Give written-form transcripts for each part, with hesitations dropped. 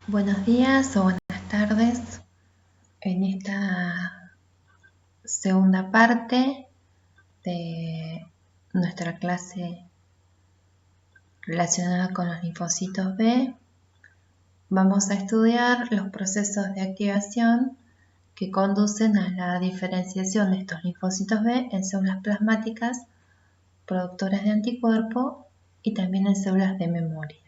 Buenos días o buenas tardes. En esta segunda parte de nuestra clase relacionada con los linfocitos B, vamos a estudiar los procesos de activación que conducen a la diferenciación de estos linfocitos B en células plasmáticas productoras de anticuerpo y también en células de memoria.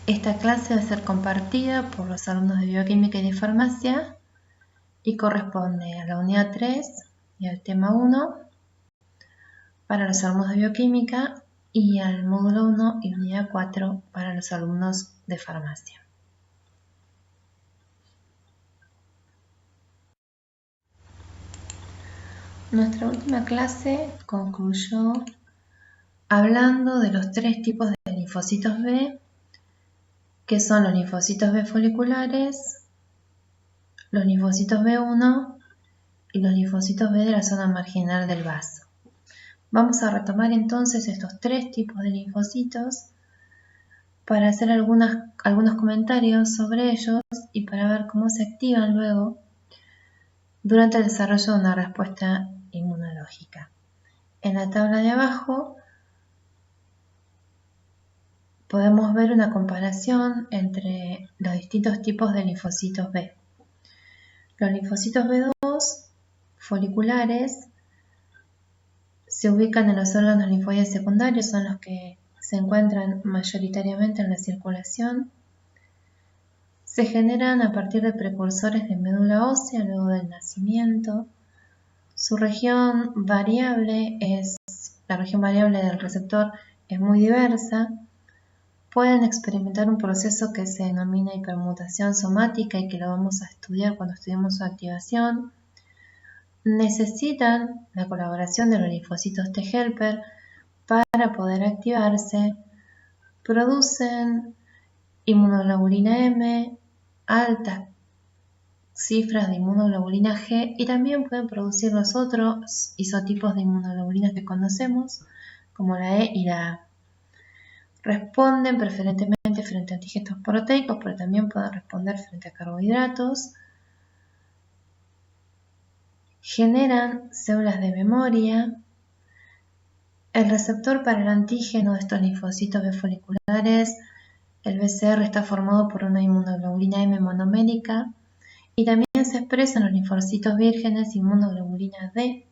Esta clase va a ser compartida por los alumnos de Bioquímica y de Farmacia y corresponde a la unidad 3 y al tema 1 para los alumnos de Bioquímica y al módulo 1 y unidad 4 para los alumnos de Farmacia. Nuestra última clase concluyó hablando de los tres tipos de linfocitos B, que son los linfocitos B foliculares, los linfocitos B1 y los linfocitos B de la zona marginal del vaso. Vamos a retomar entonces estos tres tipos de linfocitos para hacer algunos comentarios sobre ellos y para ver cómo se activan luego durante el desarrollo de una respuesta inmunológica. En la tabla de abajo podemos ver una comparación entre los distintos tipos de linfocitos B. Los linfocitos B2 foliculares se ubican en los órganos linfoides secundarios, son los que se encuentran mayoritariamente en la circulación. Se generan a partir de precursores de médula ósea luego del nacimiento. Su región variable la región variable del receptor es muy diversa. Pueden experimentar un proceso que se denomina hipermutación somática y que lo vamos a estudiar cuando estudiemos su activación. Necesitan la colaboración de los linfocitos T helper para poder activarse. Producen inmunoglobulina M, altas cifras de inmunoglobulina G y también pueden producir los otros isotipos de inmunoglobulina que conocemos, como la E y la A. Responden preferentemente frente a antígenos proteicos, pero también pueden responder frente a carbohidratos. Generan células de memoria. El receptor para el antígeno de estos linfocitos B foliculares, el BCR, está formado por una inmunoglobulina M monomérica y también se expresan los linfocitos vírgenes inmunoglobulina D.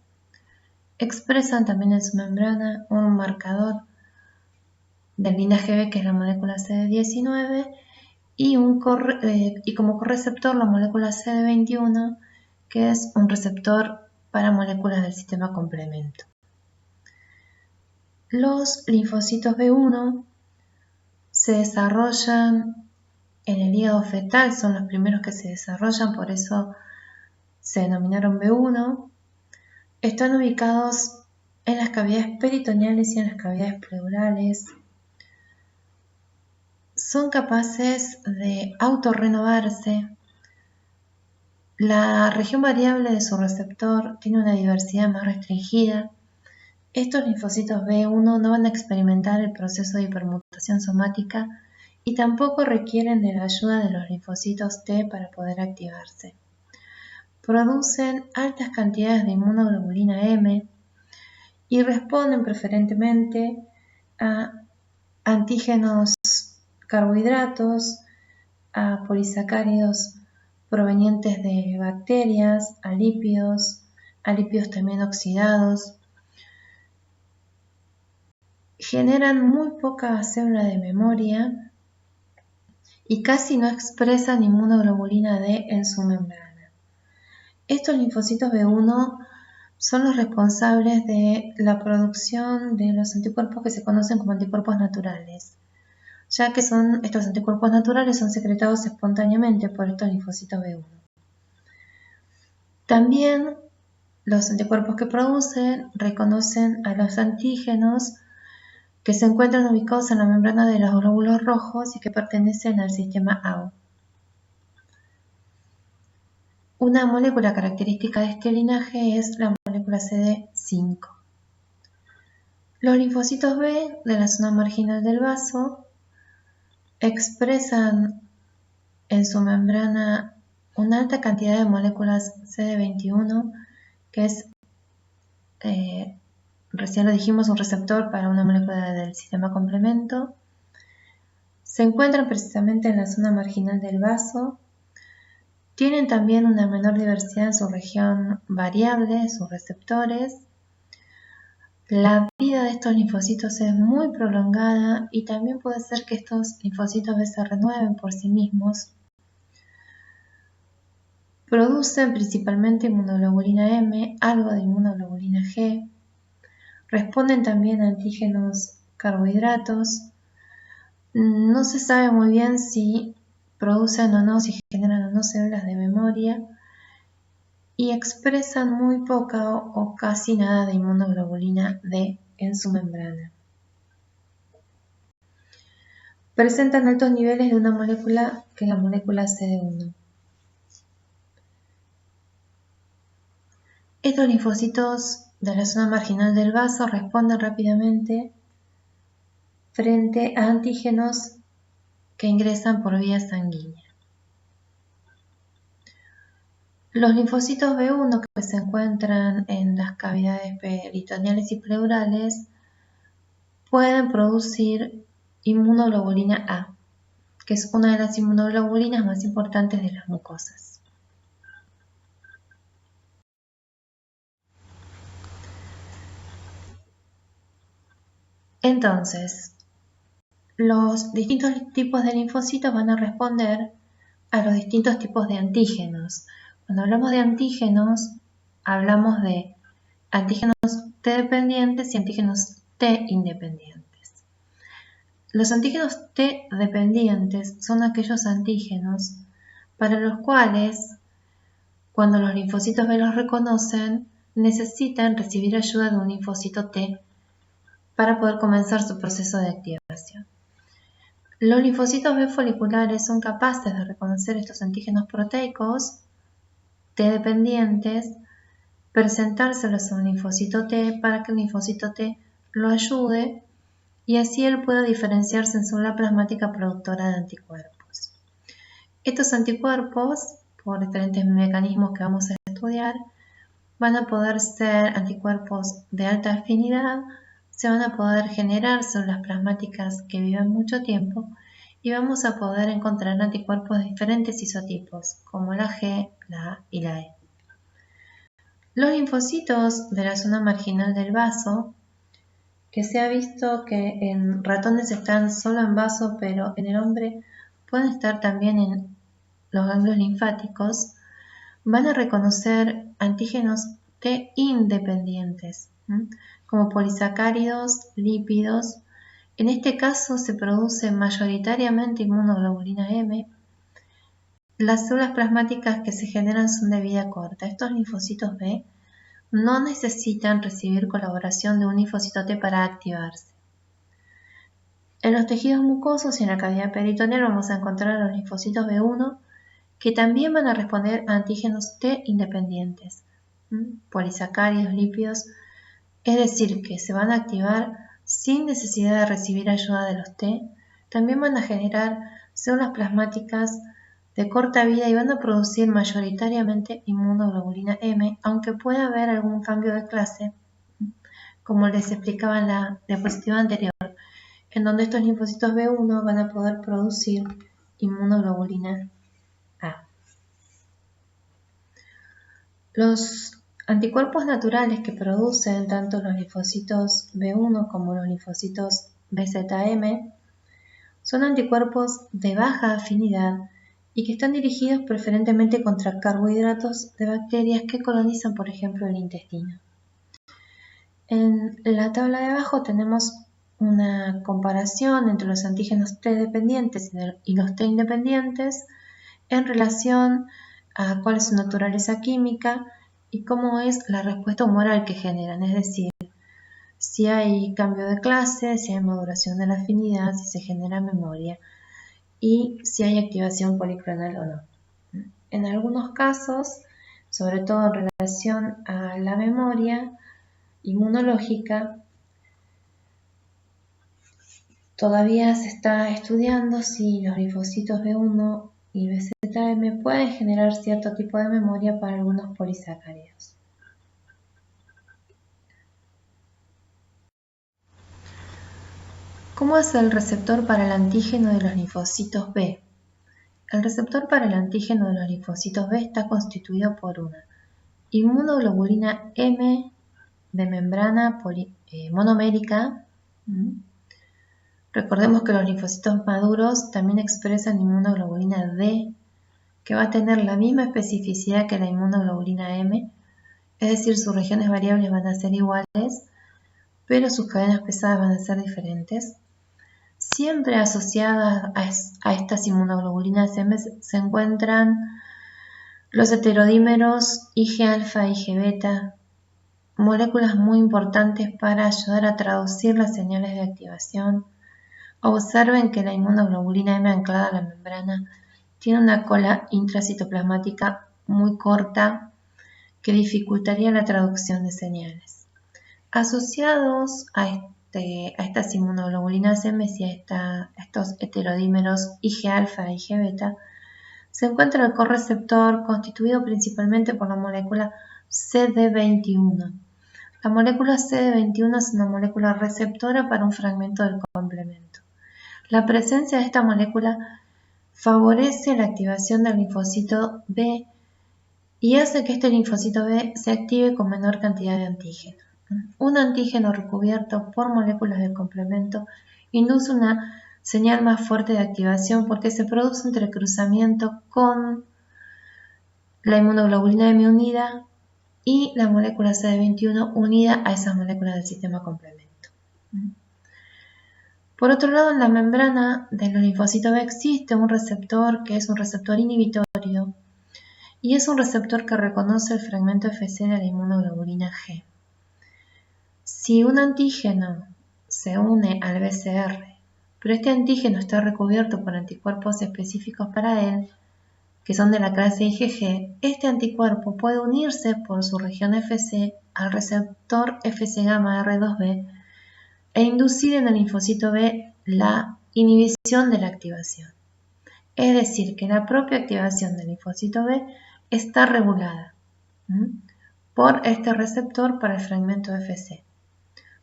Expresan también en su membrana un marcador del linaje B, que es la molécula CD19, y como correceptor la molécula CD21, que es un receptor para moléculas del sistema complemento. Los linfocitos B1 se desarrollan en el hígado fetal, son los primeros que se desarrollan, por eso se denominaron B1. Están ubicados en las cavidades peritoneales y en las cavidades pleurales. Son capaces de autorrenovarse. La región variable de su receptor tiene una diversidad más restringida. Estos linfocitos B1 no van a experimentar el proceso de hipermutación somática y tampoco requieren de la ayuda de los linfocitos T para poder activarse. Producen altas cantidades de inmunoglobulina M y responden preferentemente a antígenos carbohidratos, a polisacáridos provenientes de bacterias, a lípidos también oxidados. Generan muy poca célula de memoria y casi no expresan inmunoglobulina D en su membrana. Estos linfocitos B1 son los responsables de la producción de los anticuerpos que se conocen como anticuerpos naturales, ya que estos anticuerpos naturales son secretados espontáneamente por estos linfocitos B1. También los anticuerpos que producen reconocen a los antígenos que se encuentran ubicados en la membrana de los glóbulos rojos y que pertenecen al sistema AU. Una molécula característica de este linaje es la molécula CD5. Los linfocitos B de la zona marginal del vaso expresan en su membrana una alta cantidad de moléculas CD21, que es, recién lo dijimos, un receptor para una molécula del sistema complemento. Se encuentran precisamente en la zona marginal del vaso. Tienen también una menor diversidad en su región variable, sus receptores. La vida de estos linfocitos es muy prolongada y también puede ser que estos linfocitos B se renueven por sí mismos. Producen principalmente inmunoglobulina M, algo de inmunoglobulina G. Responden también a antígenos carbohidratos. No se sabe muy bien si producen o no, si generan o no células de memoria. Y expresan muy poca o casi nada de inmunoglobulina D en su membrana. Presentan altos niveles de una molécula que es la molécula CD1. Estos linfocitos de la zona marginal del vaso responden rápidamente frente a antígenos que ingresan por vía sanguínea. Los linfocitos B1 que se encuentran en las cavidades peritoneales y pleurales pueden producir inmunoglobulina A, que es una de las inmunoglobulinas más importantes de las mucosas. Entonces, los distintos tipos de linfocitos van a responder a los distintos tipos de antígenos. Cuando hablamos de antígenos, hablamos de antígenos T dependientes y antígenos T independientes. Los antígenos T dependientes son aquellos antígenos para los cuales, cuando los linfocitos B los reconocen, necesitan recibir ayuda de un linfocito T para poder comenzar su proceso de activación. Los linfocitos B foliculares son capaces de reconocer estos antígenos proteicos T dependientes, presentárselos a un linfocito T para que el linfocito T lo ayude y así él pueda diferenciarse en célula plasmática productora de anticuerpos. Estos anticuerpos, por diferentes mecanismos que vamos a estudiar, van a poder ser anticuerpos de alta afinidad, se van a poder generar células plasmáticas que viven mucho tiempo y vamos a poder encontrar anticuerpos de diferentes isotipos, como la G, la A y la E. Los linfocitos de la zona marginal del vaso, que se ha visto que en ratones están solo en vaso, pero en el hombre pueden estar también en los ganglios linfáticos, van a reconocer antígenos T independientes, como polisacáridos, lípidos. En este caso se produce mayoritariamente inmunoglobulina M. Las células plasmáticas que se generan son de vida corta. Estos linfocitos B no necesitan recibir colaboración de un linfocito T para activarse. En los tejidos mucosos y en la cavidad peritoneal vamos a encontrar los linfocitos B1 que también van a responder a antígenos T independientes, polisacáridos, lípidos, es decir, que se van a activar sin necesidad de recibir ayuda de los T. También van a generar células plasmáticas de corta vida y van a producir mayoritariamente inmunoglobulina M, aunque pueda haber algún cambio de clase, como les explicaba en la diapositiva anterior, en donde estos linfocitos B1 van a poder producir inmunoglobulina A. Los anticuerpos naturales que producen tanto los linfocitos B1 como los linfocitos BZM son anticuerpos de baja afinidad y que están dirigidos preferentemente contra carbohidratos de bacterias que colonizan, por ejemplo, el intestino. En la tabla de abajo tenemos una comparación entre los antígenos T dependientes y los T independientes en relación a cuál es su naturaleza química y cómo es la respuesta humoral que generan, es decir, si hay cambio de clase, si hay maduración de la afinidad, si se genera memoria y si hay activación policlonal o no. En algunos casos, sobre todo en relación a la memoria inmunológica, Todavía se está estudiando si los linfocitos B1 y BZM pueden generar cierto tipo de memoria para algunos polisacáridos. ¿Cómo es el receptor para el antígeno de los linfocitos B? El receptor para el antígeno de los linfocitos B está constituido por una inmunoglobulina M de membrana monomérica. Recordemos que los linfocitos maduros también expresan inmunoglobulina D, que va a tener la misma especificidad que la inmunoglobulina M, es decir, sus regiones variables van a ser iguales, pero sus cadenas pesadas van a ser diferentes. Siempre asociadas a estas inmunoglobulinas M se encuentran los heterodímeros Ig-alfa e Ig-beta, moléculas muy importantes para ayudar a traducir las señales de activación. Observen que la inmunoglobulina M anclada a la membrana tiene una cola intracitoplasmática muy corta que dificultaría la traducción de señales. Asociados a estas inmunoglobulinas M y a estos heterodímeros Ig-alfa e Ig-beta, se encuentra el correceptor constituido principalmente por la molécula CD21. La molécula CD21 es una molécula receptora para un fragmento del complemento. La presencia de esta molécula favorece la activación del linfocito B y hace que este linfocito B se active con menor cantidad de antígeno. Un antígeno recubierto por moléculas del complemento induce una señal más fuerte de activación porque se produce un entrecruzamiento con la inmunoglobulina M unida y la molécula CD21 unida a esas moléculas del sistema complemento. Por otro lado, en la membrana de los linfocitos B existe un receptor que es un receptor inhibitorio y es un receptor que reconoce el fragmento Fc de la inmunoglobulina G. Si un antígeno se une al BCR, pero este antígeno está recubierto por anticuerpos específicos para él, que son de la clase IgG, este anticuerpo puede unirse por su región Fc al receptor Fc gamma R2b e inducir en el linfocito B la inhibición de la activación. Es decir, que la propia activación del linfocito B está regulada por este receptor para el fragmento Fc.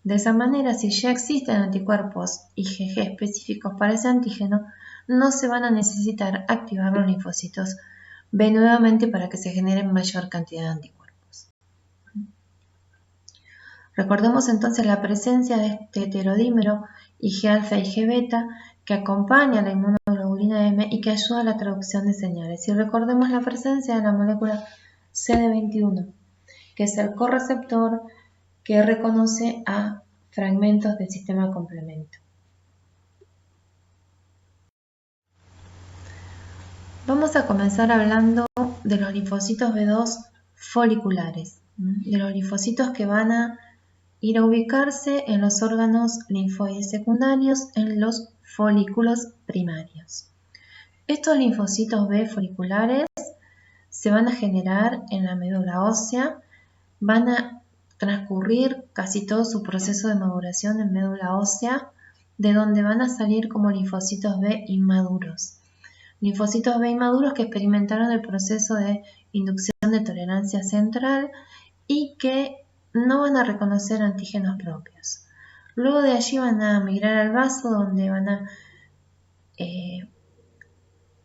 De esa manera, si ya existen anticuerpos IgG específicos para ese antígeno, no se van a necesitar activar los linfocitos B nuevamente para que se generen mayor cantidad de anticuerpos. Recordemos entonces la presencia de este heterodímero Ig-alfa e Ig-beta que acompaña a la inmunoglobulina M y que ayuda a la traducción de señales. Y recordemos la presencia de la molécula CD21, que es el correceptor que reconoce a fragmentos del sistema complemento. Vamos a comenzar hablando de los linfocitos B2 foliculares, de los linfocitos que van a ir a ubicarse en los órganos linfoides secundarios en los folículos primarios. Estos linfocitos B foliculares se van a generar en la médula ósea, van a transcurrir casi todo su proceso de maduración en médula ósea, de donde van a salir como linfocitos B inmaduros. Linfocitos B inmaduros que experimentaron el proceso de inducción de tolerancia central y que no van a reconocer antígenos propios. Luego de allí van a migrar al vaso, donde van a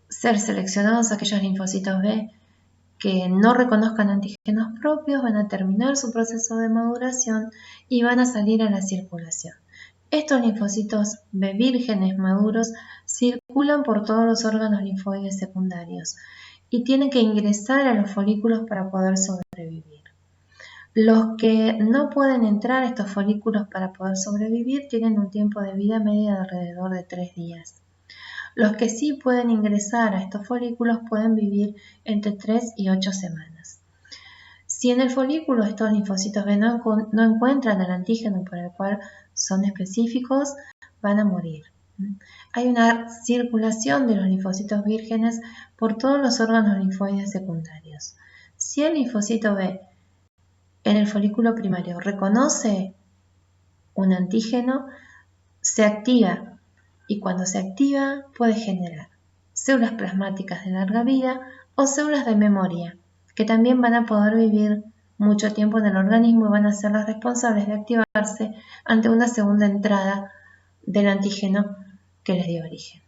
ser seleccionados aquellos linfocitos B que no reconozcan antígenos propios, van a terminar su proceso de maduración y van a salir a la circulación. Estos linfocitos B vírgenes maduros circulan por todos los órganos linfoides secundarios y tienen que ingresar a los folículos para poder sobrevivir. Los que no pueden entrar a estos folículos para poder sobrevivir tienen un tiempo de vida media de alrededor de 3 días. Los que sí pueden ingresar a estos folículos pueden vivir entre 3 y 8 semanas. Si en el folículo estos linfocitos B no encuentran el antígeno para el cual son específicos, van a morir. Hay una circulación de los linfocitos vírgenes por todos los órganos linfoides secundarios. Si el linfocito B en el folículo primario reconoce un antígeno, se activa y cuando se activa puede generar células plasmáticas de larga vida o células de memoria, que también van a poder vivir mucho tiempo en el organismo y van a ser las responsables de activarse ante una segunda entrada del antígeno que les dio origen.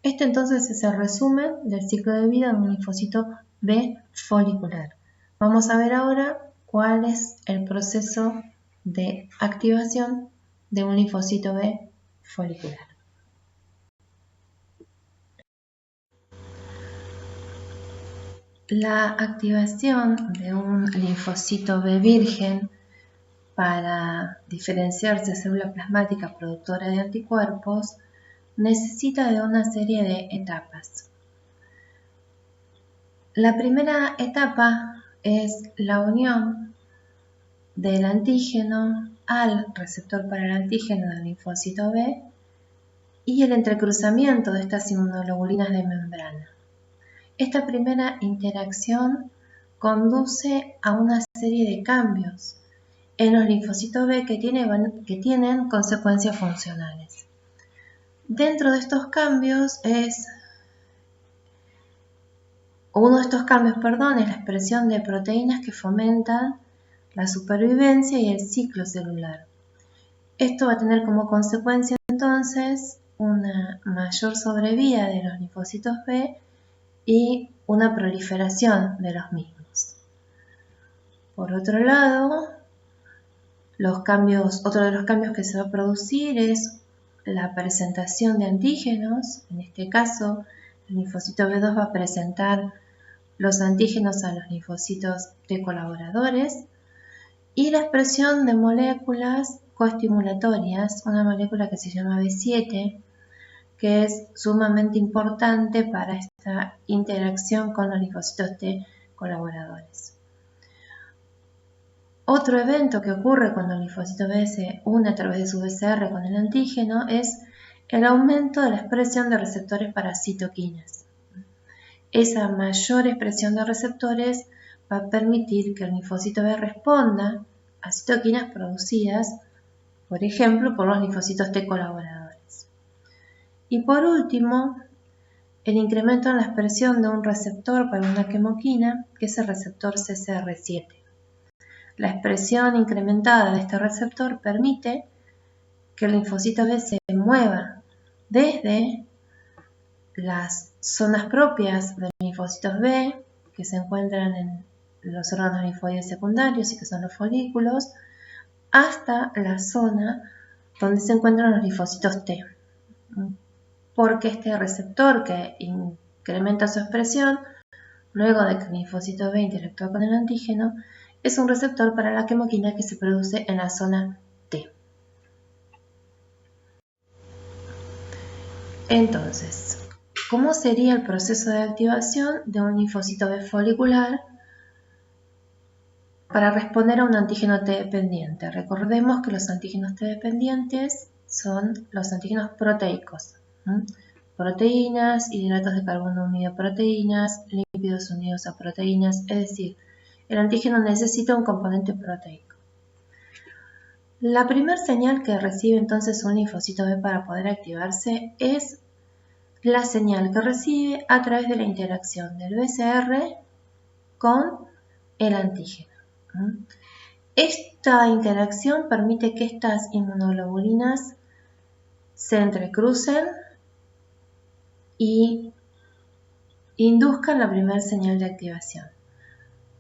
Este entonces es el resumen del ciclo de vida de un linfocito B folicular. Vamos a ver ahora cuál es el proceso de activación de un linfocito B folicular. La activación de un linfocito B virgen para diferenciarse de célula plasmática productora de anticuerpos necesita de una serie de etapas. La primera etapa es la unión del antígeno al receptor para el antígeno del linfocito B y el entrecruzamiento de estas inmunoglobulinas de membrana. Esta primera interacción conduce a una serie de cambios en los linfocitos B que tienen consecuencias funcionales. Dentro de estos cambios uno de estos cambios, es la expresión de proteínas que fomentan la supervivencia y el ciclo celular. Esto va a tener como consecuencia entonces una mayor sobrevida de los linfocitos B y una proliferación de los mismos. Por otro lado, otro de los cambios que se va a producir es la presentación de antígenos. En este caso, el linfocito B2 va a presentar los antígenos a los linfocitos T colaboradores y la expresión de moléculas coestimulatorias, una molécula que se llama B7, que es sumamente importante para esta interacción con los linfocitos T colaboradores. Otro evento que ocurre cuando el linfocito B se une a través de su BCR con el antígeno es el aumento de la expresión de receptores para citoquinas. Esa mayor expresión de receptores va a permitir que el linfocito B responda a citoquinas producidas, por ejemplo, por los linfocitos T colaboradores. Y por último, el incremento en la expresión de un receptor para una quimoquina, que es el receptor CCR7. La expresión incrementada de este receptor permite que el linfocito B se mueva desde las zonas propias de los linfocitos B, que se encuentran en los órganos linfoides secundarios y que son los folículos, hasta la zona donde se encuentran los linfocitos T. Porque este receptor que incrementa su expresión, luego de que el linfocito B interactúa con el antígeno, es un receptor para la quimoquina que se produce en la zona T. Entonces, ¿cómo sería el proceso de activación de un linfocito B folicular para responder a un antígeno T dependiente? Recordemos que los antígenos T dependientes son los antígenos proteicos. Proteínas, hidratos de carbono unido a proteínas, lípidos unidos a proteínas, es decir, el antígeno necesita un componente proteico. La primera señal que recibe entonces un linfocito B para poder activarse es la señal que recibe a través de la interacción del BCR con el antígeno. Esta interacción permite que estas inmunoglobulinas se entrecrucen y induzcan la primera señal de activación.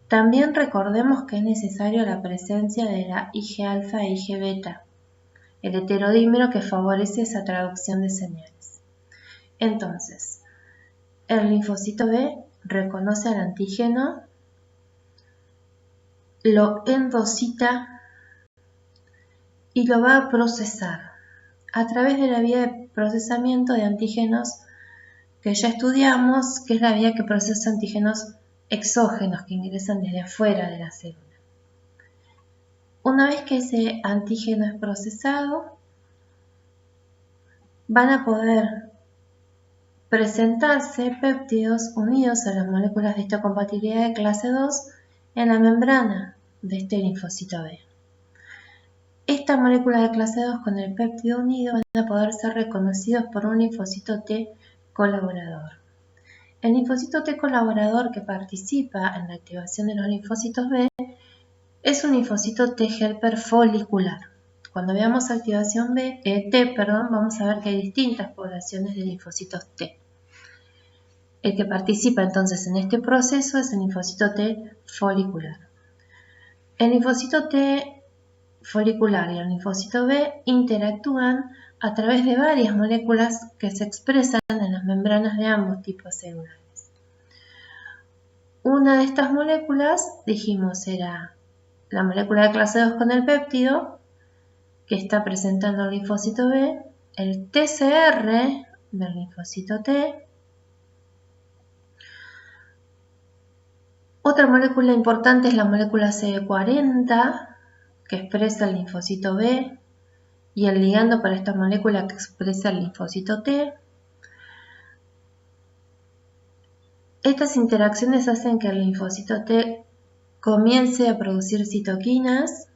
También recordemos que es necesaria la presencia de la Ig-alfa e Ig-beta, el heterodímero que favorece esa traducción de señales. Entonces, el linfocito B reconoce al antígeno, lo endocita y lo va a procesar a través de la vía de procesamiento de antígenos que ya estudiamos, que es la vía que procesa antígenos exógenos que ingresan desde afuera de la célula. Una vez que ese antígeno es procesado, van a poder presentarse péptidos unidos a las moléculas de histocompatibilidad de clase 2 en la membrana de este linfocito B. Esta molécula de clase 2 con el péptido unido van a poder ser reconocidos por un linfocito T colaborador. El linfocito T colaborador que participa en la activación de los linfocitos B es un linfocito T helper folicular. Cuando veamos activación T, vamos a ver que hay distintas poblaciones de linfocitos T. El que participa entonces en este proceso es el linfocito T folicular. El linfocito T folicular y el linfocito B interactúan a través de varias moléculas que se expresan en las membranas de ambos tipos celulares. Una de estas moléculas, dijimos, era la molécula de clase 2 con el péptido, que está presentando el linfocito B, el TCR del linfocito T. Otra molécula importante es la molécula CD40, que expresa el linfocito B, y el ligando para esta molécula que expresa el linfocito T. Estas interacciones hacen que el linfocito T comience a producir citoquinas,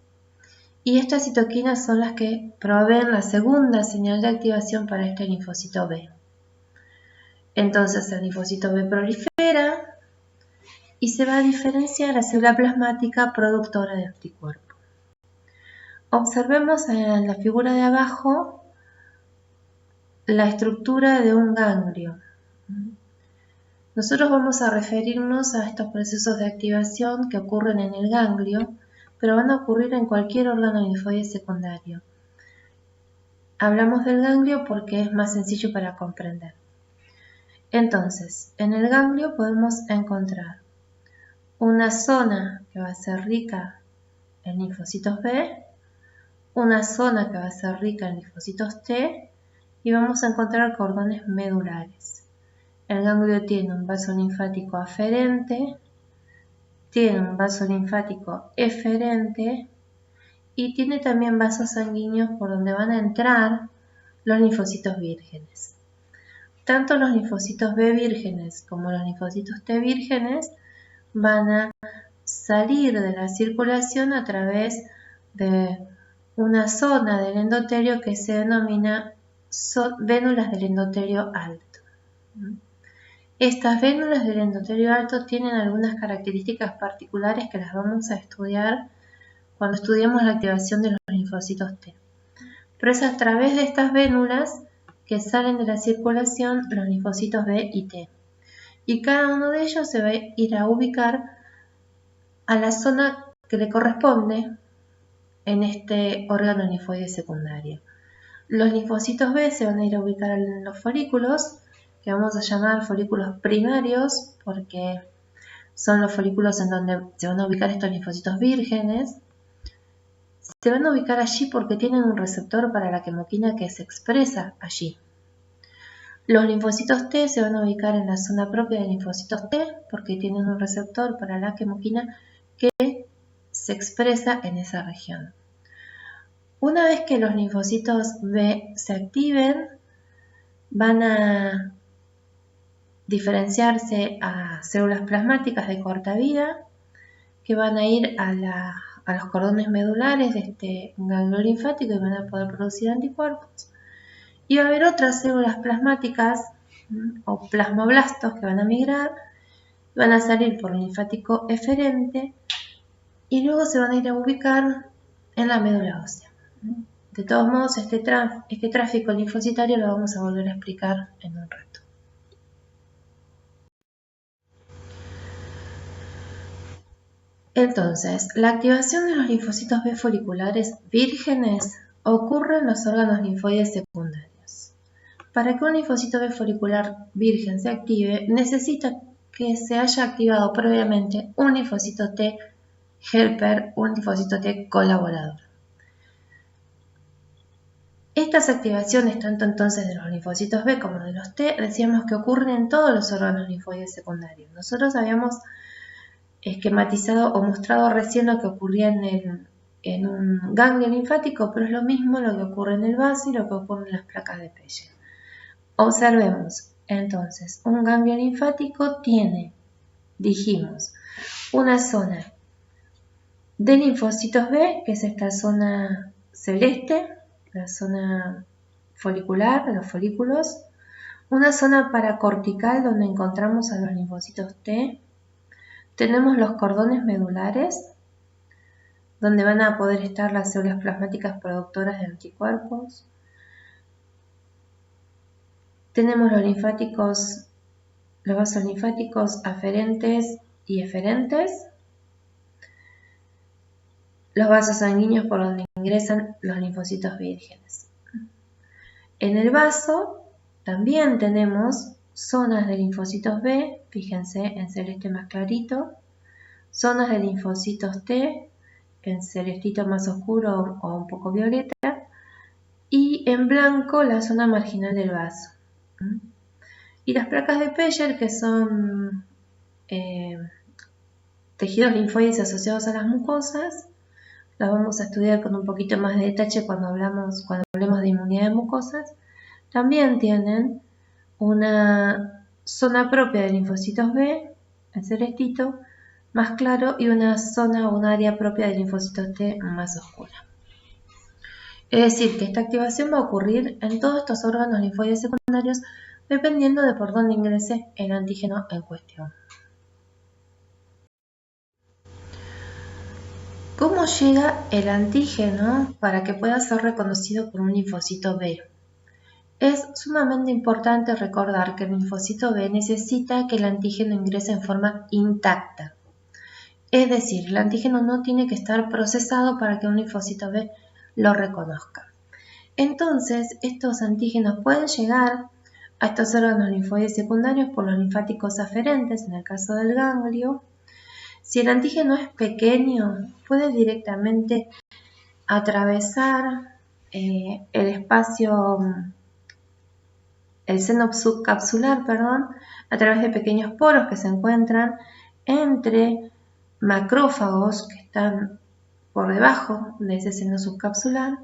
y estas citoquinas son las que proveen la segunda señal de activación para este linfocito B. Entonces el linfocito B prolifera y se va a diferenciar a célula plasmática productora de anticuerpos. Observemos en la figura de abajo la estructura de un ganglio. Nosotros vamos a referirnos a estos procesos de activación que ocurren en el ganglio, pero van a ocurrir en cualquier órgano linfoide secundario. Hablamos del ganglio porque es más sencillo para comprender. Entonces, en el ganglio podemos encontrar una zona que va a ser rica en linfocitos B, una zona que va a ser rica en linfocitos T, y vamos a encontrar cordones medulares. El ganglio tiene un vaso linfático aferente, tiene un vaso linfático eferente y tiene también vasos sanguíneos por donde van a entrar los linfocitos vírgenes. Tanto los linfocitos B vírgenes como los linfocitos T vírgenes van a salir de la circulación a través de una zona del endotelio que se denomina vénulas del endotelio alto. Estas vénulas del endotelio alto tienen algunas características particulares que las vamos a estudiar cuando estudiemos la activación de los linfocitos T. Pero es a través de estas vénulas que salen de la circulación los linfocitos B y T. Y cada uno de ellos se va a ir a ubicar a la zona que le corresponde en este órgano linfoide secundario. Los linfocitos B se van a ir a ubicar en los folículos, que vamos a llamar folículos primarios, porque son los folículos en donde se van a ubicar estos linfocitos vírgenes. Se van a ubicar allí porque tienen un receptor para la quimoquina que se expresa allí. Los linfocitos T se van a ubicar en la zona propia de linfocitos T porque tienen un receptor para la quimoquina que se expresa en esa región. Una vez que los linfocitos B se activen, van a diferenciarse a células plasmáticas de corta vida que van a ir a los cordones medulares de este ganglio linfático y van a poder producir anticuerpos. Y va a haber otras células plasmáticas o plasmoblastos que van a migrar, van a salir por el linfático eferente y luego se van a ir a ubicar en la médula ósea. De todos modos, este tráfico linfocitario lo vamos a volver a explicar en un rato. Entonces, la activación de los linfocitos B foliculares vírgenes ocurre en los órganos linfoides secundarios. Para que un linfocito B folicular virgen se active, necesita que se haya activado previamente un linfocito T helper, un linfocito T colaborador. Estas activaciones, tanto entonces de los linfocitos B como de los T, decíamos que ocurren en todos los órganos linfoides secundarios. Nosotros habíamos esquematizado o mostrado recién lo que ocurría en un ganglio linfático, pero es lo mismo lo que ocurre en el vaso y lo que ocurre en las placas de Pelle. Observemos, entonces, un ganglio linfático tiene, dijimos, una zona de linfocitos B, que es esta zona celeste, la zona folicular de los folículos, una zona paracortical donde encontramos a los linfocitos T, tenemos los cordones medulares, donde van a poder estar las células plasmáticas productoras de anticuerpos, tenemos los vasos linfáticos aferentes y eferentes, los vasos sanguíneos por donde ingresan los linfocitos vírgenes. En el vaso también tenemos zonas de linfocitos B, fíjense en celeste más clarito, zonas de linfocitos T, en celestito más oscuro o un poco violeta, y en blanco la zona marginal del vaso. Y las placas de Peyer, que son tejidos linfoides asociados a las mucosas, las vamos a estudiar con un poquito más de detalle cuando hablemos de inmunidad de mucosas. También tienen una zona propia de linfocitos B, el celestito, más claro, y una zona o un área propia de linfocitos T más oscura. Es decir, que esta activación va a ocurrir en todos estos órganos linfoides secundarios dependiendo de por dónde ingrese el antígeno en cuestión. ¿Cómo llega el antígeno para que pueda ser reconocido por un linfocito B? Es sumamente importante recordar que el linfocito B necesita que el antígeno ingrese en forma intacta. Es decir, el antígeno no tiene que estar procesado para que un linfocito B lo reconozca. Entonces, estos antígenos pueden llegar a estos órganos linfoides secundarios por los linfáticos aferentes, en el caso del ganglio. Si el antígeno es pequeño, puede directamente atravesar el espacio, el seno subcapsular, a través de pequeños poros que se encuentran entre macrófagos que están por debajo de ese seno subcapsular.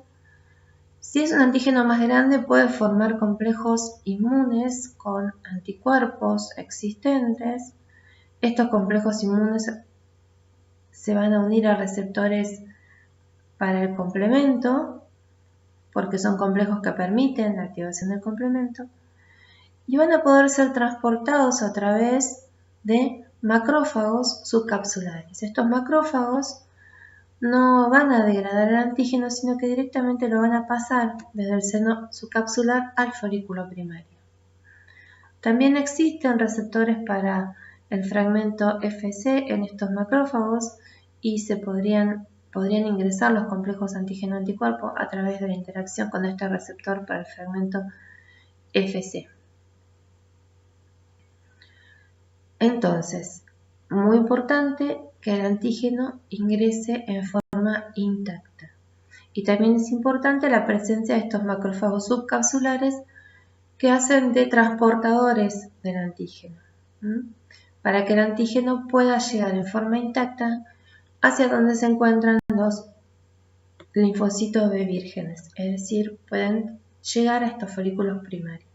Si es un antígeno más grande, puede formar complejos inmunes con anticuerpos existentes. Estos complejos inmunes se van a unir a receptores para el complemento, porque son complejos que permiten la activación del complemento, y van a poder ser transportados a través de macrófagos subcapsulares. Estos macrófagos no van a degradar el antígeno, sino que directamente lo van a pasar desde el seno subcapsular al folículo primario. También existen receptores para el fragmento FC en estos macrófagos y se podrían ingresar los complejos antígeno-anticuerpo a través de la interacción con este receptor para el fragmento FC. Entonces, muy importante que el antígeno ingrese en forma intacta. Y también es importante la presencia de estos macrófagos subcapsulares que hacen de transportadores del antígeno, para que el antígeno pueda llegar en forma intacta hacia donde se encuentran los linfocitos B vírgenes, es decir, pueden llegar a estos folículos primarios.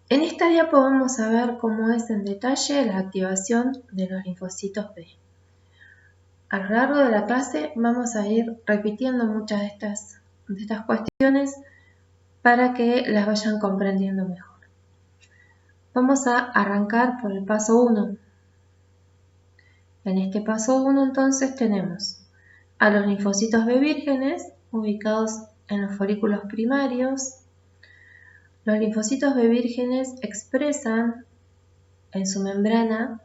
En esta diapo vamos a ver cómo es en detalle la activación de los linfocitos B. A lo largo de la clase vamos a ir repitiendo muchas de estas cuestiones para que las vayan comprendiendo mejor. Vamos a arrancar por el paso 1. En este paso 1 entonces tenemos a los linfocitos B vírgenes ubicados en los folículos primarios. Los linfocitos B vírgenes expresan en su membrana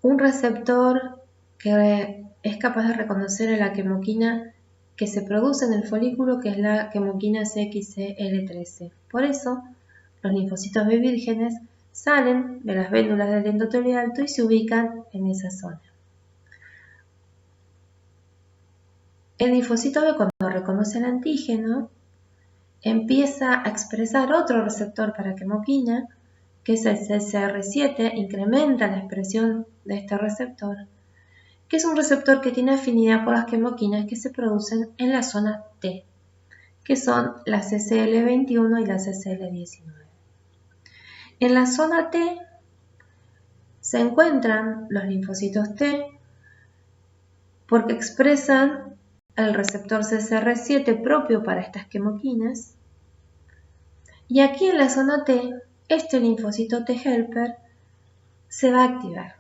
un receptor que es capaz de reconocer a la quimoquina que se produce en el folículo, que es la quimoquina CXCL13. Por eso, los linfocitos B vírgenes salen de las vénulas del endotelio alto y se ubican en esa zona. El linfocito B, cuando reconoce el antígeno, empieza a expresar otro receptor para quimoquina, que es el CCR7, incrementa la expresión de este receptor, que es un receptor que tiene afinidad por las quimoquinas que se producen en la zona T, que son la CCL21 y la CCL19. En la zona T se encuentran los linfocitos T porque expresan el receptor CCR7 propio para estas quimoquinas. Y aquí en la zona T, este linfocito T helper se va a activar.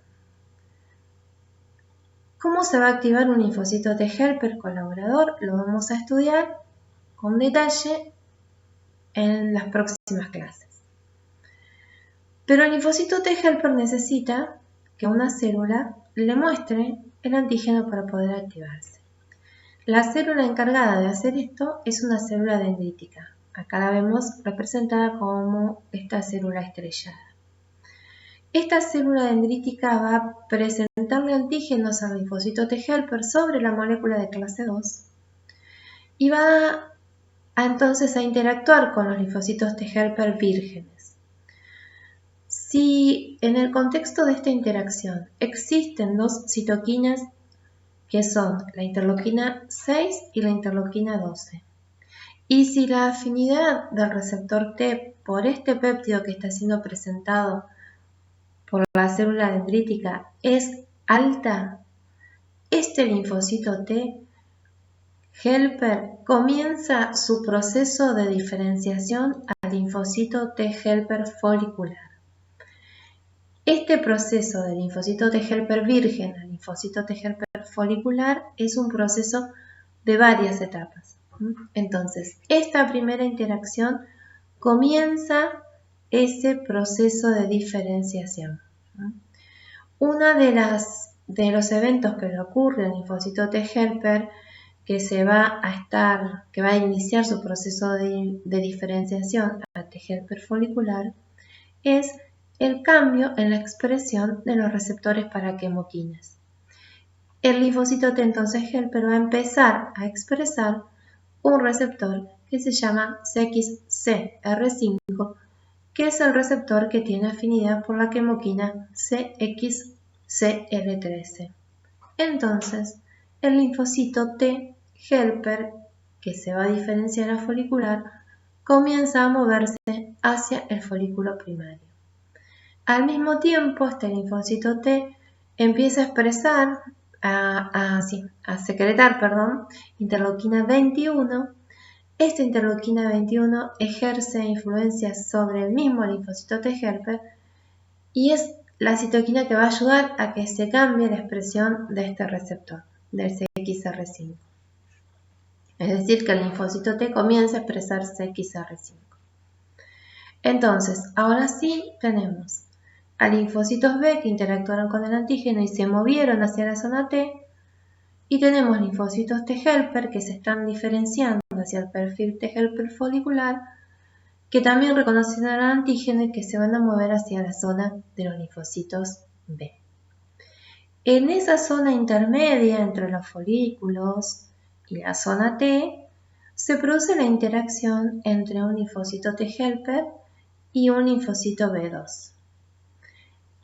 ¿Cómo se va a activar un linfocito T helper colaborador? Lo vamos a estudiar con detalle en las próximas clases. Pero el linfocito T helper necesita que una célula le muestre el antígeno para poder activarse. La célula encargada de hacer esto es una célula dendrítica. Acá la vemos representada como esta célula estrellada. Esta célula dendrítica va a presentarle antígenos al linfocito T helper sobre la molécula de clase 2 y va entonces a interactuar con los linfocitos T helper vírgenes. Si en el contexto de esta interacción existen dos citoquinas que son la interleuquina 6 y la interleuquina 12, y si la afinidad del receptor T por este péptido que está siendo presentado por la célula dendrítica es alta, este linfocito T helper comienza su proceso de diferenciación al linfocito T helper folicular. Este proceso de linfocito T helper virgen al linfocito T helper folicular es un proceso de varias etapas. Entonces, esta primera interacción comienza ese proceso de diferenciación. Uno de los eventos que le ocurre al linfocito T helper que va a iniciar su proceso de diferenciación a T helper folicular es el cambio en la expresión de los receptores para quimoquinas. El linfocito T entonces helper va a empezar a expresar un receptor que se llama CXCR5, que es el receptor que tiene afinidad por la quimoquina CXCR13. Entonces, el linfocito T helper, que se va a diferenciar a folicular, comienza a moverse hacia el folículo primario. Al mismo tiempo, este linfocito T empieza a expresar, a secretar, interleuquina 21. Esta interleuquina 21 ejerce influencia sobre el mismo linfocito T helper y es la citoquina que va a ayudar a que se cambie la expresión de este receptor, del CXR5. Es decir, que el linfocito T comienza a expresar CXR5. Entonces, ahora sí tenemos a linfocitos B que interactuaron con el antígeno y se movieron hacia la zona T, y tenemos linfocitos T helper que se están diferenciando hacia el perfil T helper folicular, que también reconocen al antígeno y que se van a mover hacia la zona de los linfocitos B. En esa zona intermedia entre los folículos y la zona T, se produce la interacción entre un linfocito T helper y un linfocito B2.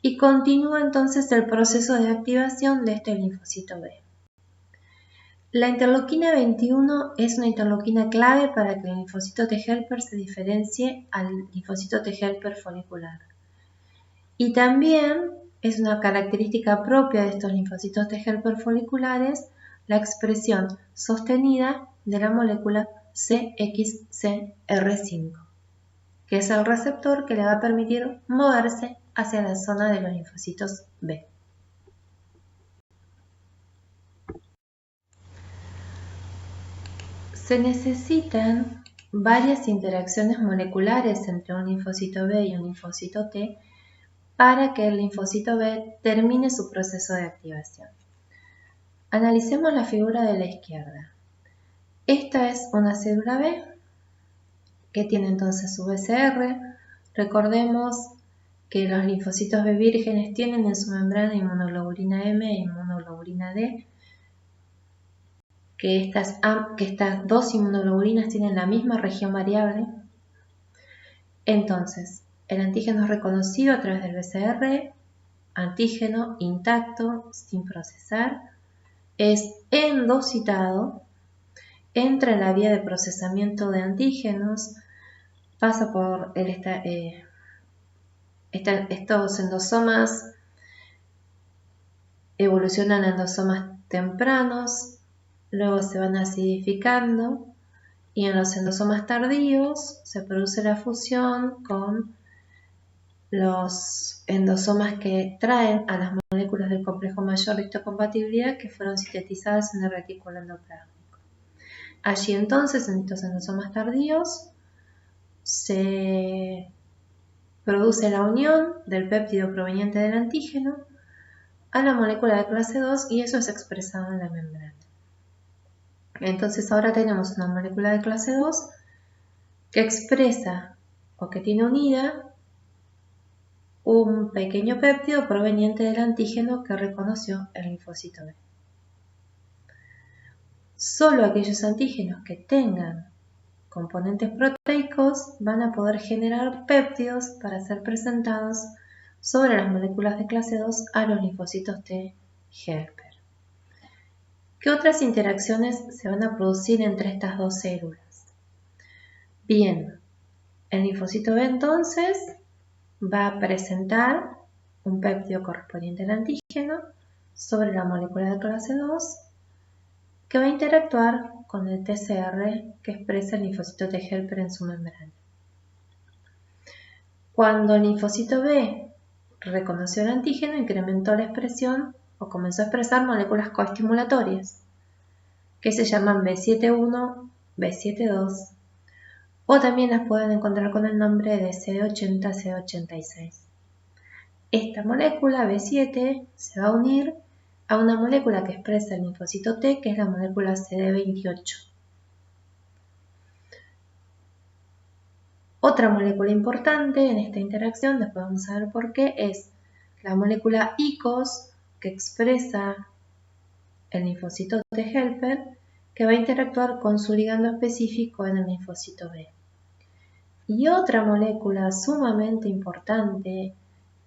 Y continúa entonces el proceso de activación de este linfocito B. La interleuquina 21 es una interleuquina clave para que el linfocito T helper se diferencie al linfocito T helper folicular. Y también es una característica propia de estos linfocitos T helper foliculares la expresión sostenida de la molécula CXCR5, que es el receptor que le va a permitir moverse hacia la zona de los linfocitos B. Se necesitan varias interacciones moleculares entre un linfocito B y un linfocito T para que el linfocito B termine su proceso de activación. Analicemos la figura de la izquierda. Esta es una célula B que tiene entonces su BCR. Recordemos que los linfocitos B vírgenes tienen en su membrana inmunoglobulina M e inmunoglobulina D, que estas dos inmunoglobulinas tienen la misma región variable. Entonces, el antígeno es reconocido a través del BCR, antígeno intacto, sin procesar, es endocitado, entra en la vía de procesamiento de antígenos, pasa por estos endosomas evolucionan a endosomas tempranos, luego se van acidificando y en los endosomas tardíos se produce la fusión con los endosomas que traen a las moléculas del complejo mayor de histocompatibilidad que fueron sintetizadas en el retículo endoplásmico. Allí entonces, en estos endosomas tardíos, se produce la unión del péptido proveniente del antígeno a la molécula de clase 2 y eso es expresado en la membrana. Entonces ahora tenemos una molécula de clase 2 que expresa o que tiene unida un pequeño péptido proveniente del antígeno que reconoció el linfocito B. Solo aquellos antígenos que tengan componentes proteicos van a poder generar péptidos para ser presentados sobre las moléculas de clase 2 a los linfocitos T helper. ¿Qué otras interacciones se van a producir entre estas dos células? Bien, el linfocito B entonces va a presentar un péptido correspondiente al antígeno sobre la molécula de clase 2 que va a interactuar con el TCR que expresa el linfocito T helper en su membrana. Cuando el linfocito B reconoció el antígeno, incrementó la expresión o comenzó a expresar moléculas coestimulatorias que se llaman B7-1, B7-2 o también las pueden encontrar con el nombre de CD80, CD86. Esta molécula B7 se va a unir a una molécula que expresa el linfocito T, que es la molécula CD28. Otra molécula importante en esta interacción, después vamos a ver por qué, es la molécula ICOS, que expresa el linfocito T helper, que va a interactuar con su ligando específico en el linfocito B. Y otra molécula sumamente importante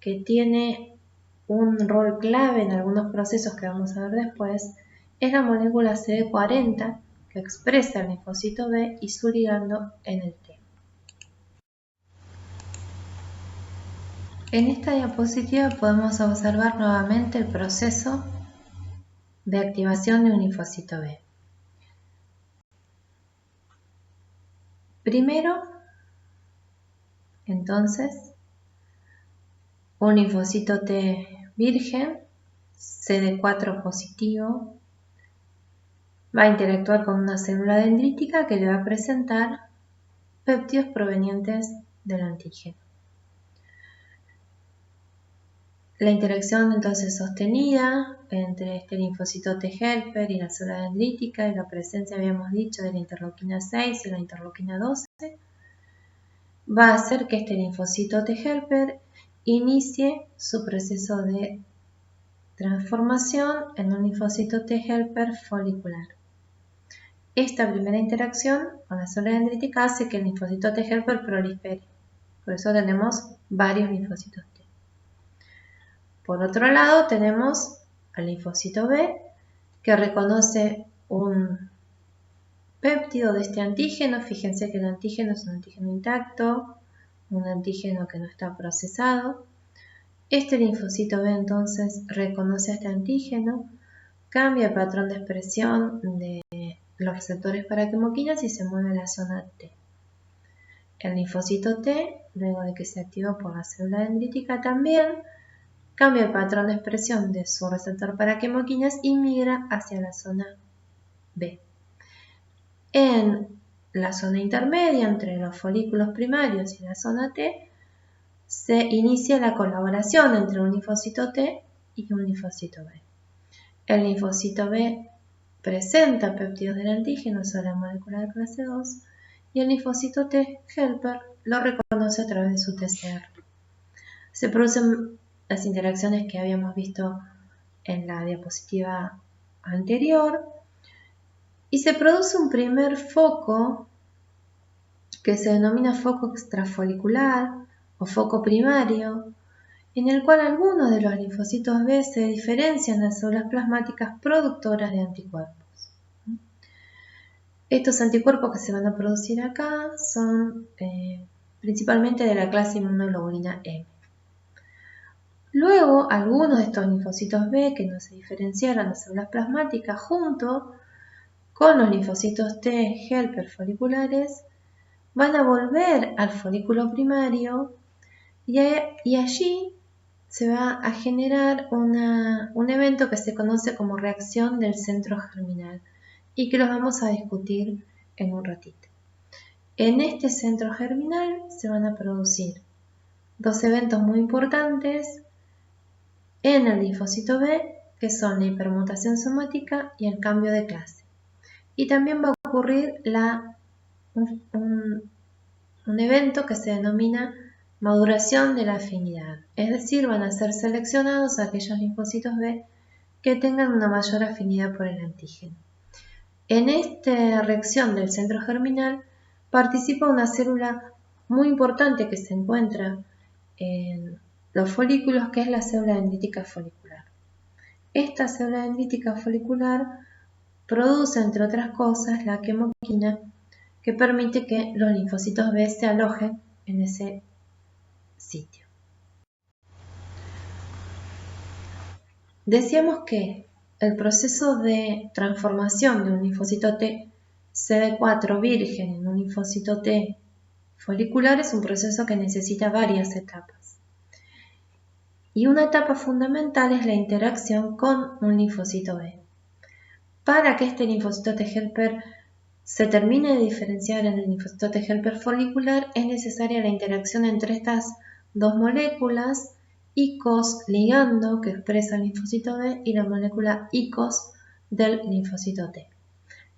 que tiene un rol clave en algunos procesos que vamos a ver después es la molécula CD40 que expresa el linfocito B y su ligando en el T. En esta diapositiva podemos observar nuevamente el proceso de activación de un linfocito B. Primero, entonces, un linfocito T virgen, CD4 positivo, va a interactuar con una célula dendrítica que le va a presentar péptidos provenientes del antígeno. La interacción entonces sostenida entre este linfocito T helper y la célula dendrítica y la presencia, habíamos dicho, de la interleuquina 6 y la interleuquina 12 va a hacer que este linfocito T helper inicie su proceso de transformación en un linfocito T helper folicular. Esta primera interacción con la célula dendrítica hace que el linfocito T helper prolifere. Por eso tenemos varios linfocitos T. Por otro lado, tenemos al linfocito B que reconoce un péptido de este antígeno. Fíjense que el antígeno es un antígeno intacto, un antígeno que no está procesado. Este linfocito B entonces reconoce a este antígeno, cambia el patrón de expresión de los receptores para quimoquinas y se mueve a la zona T. El linfocito T, luego de que se activó por la célula dendrítica, también cambia el patrón de expresión de su receptor para quimoquinas y migra hacia la zona B. En la zona intermedia entre los folículos primarios y la zona T se inicia la colaboración entre un linfocito T y un linfocito B. El linfocito B presenta péptidos del antígeno sobre la molécula de clase 2 y el linfocito T helper lo reconoce a través de su TCR. Se producen las interacciones que habíamos visto en la diapositiva anterior y se produce un primer foco que se denomina foco extrafolicular o foco primario, en el cual algunos de los linfocitos B se diferencian de las células plasmáticas productoras de anticuerpos. Estos anticuerpos que se van a producir acá son principalmente de la clase inmunoglobulina M. Luego, algunos de estos linfocitos B que no se diferenciaron de células plasmáticas junto con los linfocitos T helper foliculares van a volver al folículo primario y allí se va a generar un evento que se conoce como reacción del centro germinal y que los vamos a discutir en un ratito. En este centro germinal se van a producir dos eventos muy importantes en el linfocito B, que son la hipermutación somática y el cambio de clase. Y también va a ocurrir un evento que se denomina maduración de la afinidad, es decir, van a ser seleccionados aquellos linfocitos B que tengan una mayor afinidad por el antígeno. En esta reacción del centro germinal participa una célula muy importante que se encuentra en los folículos, que es la célula dendrítica folicular. Esta célula dendrítica folicular produce, entre otras cosas, la quimoquina, que permite que los linfocitos B se alojen en ese sitio. Decíamos que el proceso de transformación de un linfocito T CD4 virgen en un linfocito T folicular es un proceso que necesita varias etapas. Y una etapa fundamental es la interacción con un linfocito B. Para que este linfocito T helper se termine de diferenciar en el linfocito T helper folicular, es necesaria la interacción entre estas dos moléculas, ICOS ligando, que expresa el linfocito B, y la molécula ICOS del linfocito T.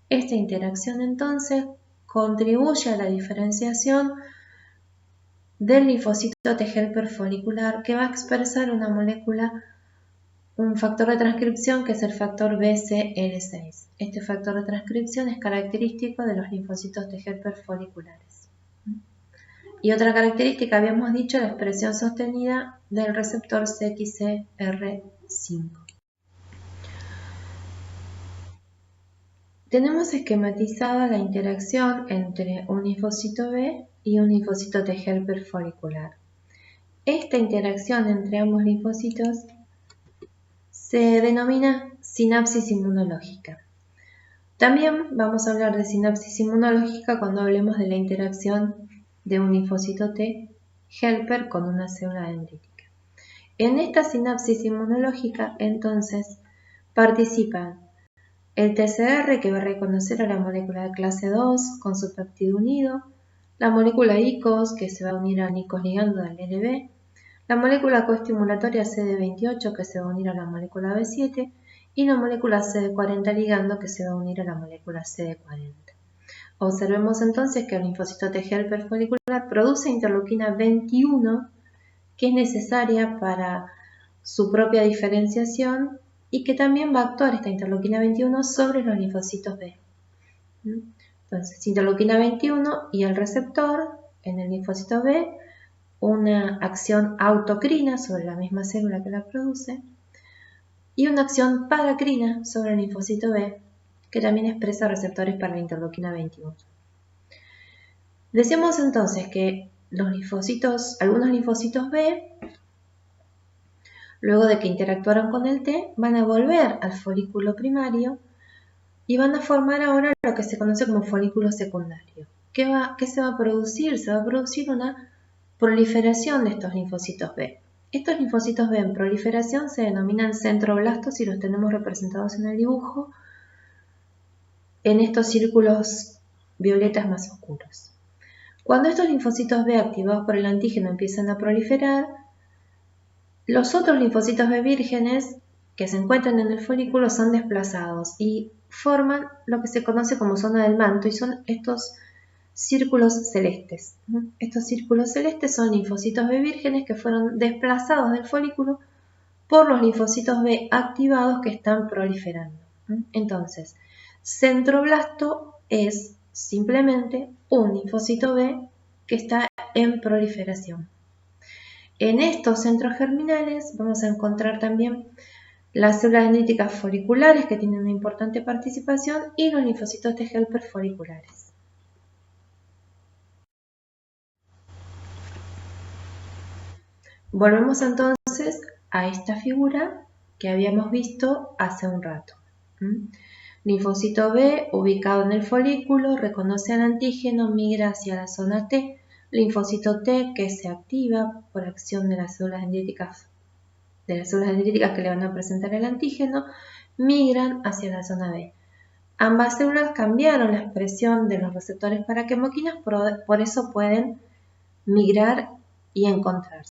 Esta interacción entonces contribuye a la diferenciación del linfocito T helper folicular, que va a expresar una molécula, un factor de transcripción que es el factor BCL6. Este factor de transcripción es característico de los linfocitos T helper foliculares. Y otra característica, habíamos dicho, la expresión sostenida del receptor CXCR5. Tenemos esquematizada la interacción entre un linfocito B y un linfocito T helper folicular. Esta interacción entre ambos linfocitos se denomina sinapsis inmunológica. También vamos a hablar de sinapsis inmunológica cuando hablemos de la interacción de un linfocito T helper con una célula dendrítica. En esta sinapsis inmunológica, entonces, participan el TCR, que va a reconocer a la molécula de clase 2 con su péptido unido, la molécula ICOS, que se va a unir al ICOS ligando del LB, la molécula coestimulatoria CD28, que se va a unir a la molécula B7, y la molécula CD40 ligando, que se va a unir a la molécula CD40. Observemos entonces que el linfocito T helper folicular produce interleuquina 21, que es necesaria para su propia diferenciación y que también va a actuar esta interleuquina 21 sobre los linfocitos B. Entonces, interleuquina 21 y el receptor en el linfocito B, una acción autocrina sobre la misma célula que la produce y una acción paracrina sobre el linfocito B, que también expresa receptores para la interleuquina 21. Decimos entonces que algunos linfocitos B, luego de que interactuaron con el T, van a volver al folículo primario y van a formar ahora lo que se conoce como folículo secundario. ¿Qué se va a producir? Se va a producir una proliferación de estos linfocitos B. Estos linfocitos B en proliferación se denominan centroblastos y los tenemos representados en el dibujo en estos círculos violetas más oscuros. Cuando estos linfocitos B activados por el antígeno empiezan a proliferar, los otros linfocitos B vírgenes que se encuentran en el folículo son desplazados y forman lo que se conoce como zona del manto y son estos círculos celestes. Estos círculos celestes son linfocitos B vírgenes que fueron desplazados del folículo por los linfocitos B activados que están proliferando. Entonces, centroblasto es simplemente un linfocito B que está en proliferación. En estos centros germinales vamos a encontrar también las células dendríticas foliculares que tienen una importante participación y los linfocitos T helper foliculares. Volvemos entonces a esta figura que habíamos visto hace un rato. Linfocito B, ubicado en el folículo, reconoce al antígeno, migra hacia la zona T. Linfocito T, que se activa por acción de las células dendríticas que le van a presentar el antígeno, migran hacia la zona B. Ambas células cambiaron la expresión de los receptores para quemoquinas, por eso pueden migrar y encontrarse.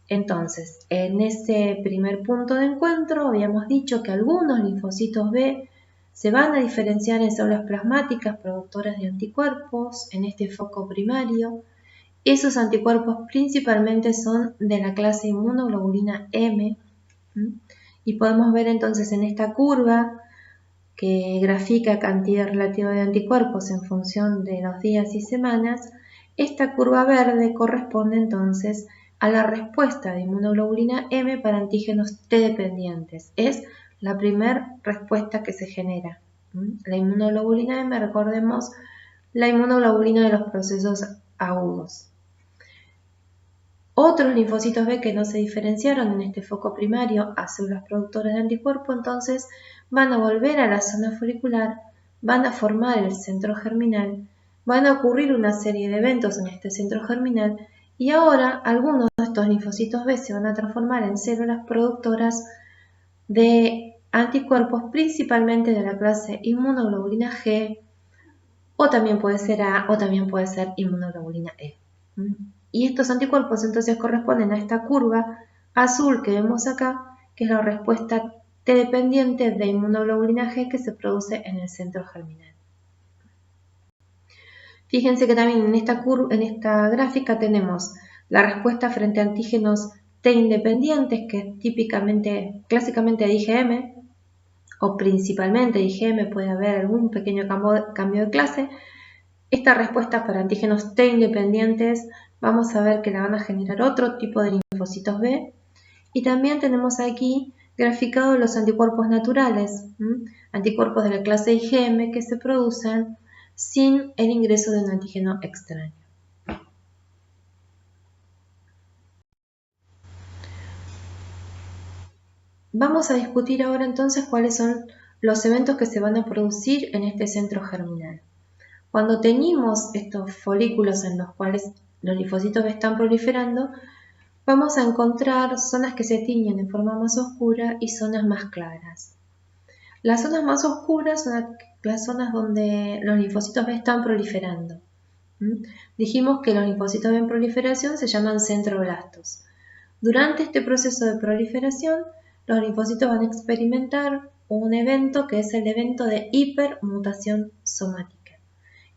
Entonces, en ese primer punto de encuentro habíamos dicho que algunos linfocitos B se van a diferenciar en células plasmáticas productoras de anticuerpos en este foco primario. Esos anticuerpos principalmente son de la clase inmunoglobulina M. Y podemos ver entonces en esta curva que grafica cantidad relativa de anticuerpos en función de los días y semanas, esta curva verde corresponde entonces a la respuesta de inmunoglobulina M para antígenos T dependientes. Es la primera respuesta que se genera. La inmunoglobulina M, recordemos, la inmunoglobulina de los procesos agudos. Otros linfocitos B que no se diferenciaron en este foco primario a células productoras de anticuerpo, entonces van a volver a la zona folicular, van a formar el centro germinal, van a ocurrir una serie de eventos en este centro germinal y ahora algunos de estos linfocitos B se van a transformar en células productoras de anticuerpos principalmente de la clase inmunoglobulina G, o también puede ser A, o también puede ser inmunoglobulina E. Y estos anticuerpos entonces corresponden a esta curva azul que vemos acá, que es la respuesta T dependiente de inmunoglobulina G que se produce en el centro germinal. Fíjense que también en esta gráfica tenemos la respuesta frente a antígenos T independientes, que es clásicamente de IgM, o principalmente de IgM, puede haber algún pequeño cambio de clase. Esta respuesta para antígenos T independientes vamos a ver que la van a generar otro tipo de linfocitos B. Y también tenemos aquí graficados los anticuerpos naturales, anticuerpos de la clase IgM que se producen sin el ingreso de un antígeno extraño. Vamos a discutir ahora entonces cuáles son los eventos que se van a producir en este centro germinal. Cuando teñimos estos folículos en los cuales los linfocitos están proliferando, vamos a encontrar zonas que se tiñen en forma más oscura y zonas más claras. Las zonas más oscuras son las zonas donde los linfocitos B están proliferando. Dijimos que los linfocitos B en proliferación se llaman centroblastos. Durante este proceso de proliferación, los linfocitos van a experimentar un evento que es el evento de hipermutación somática.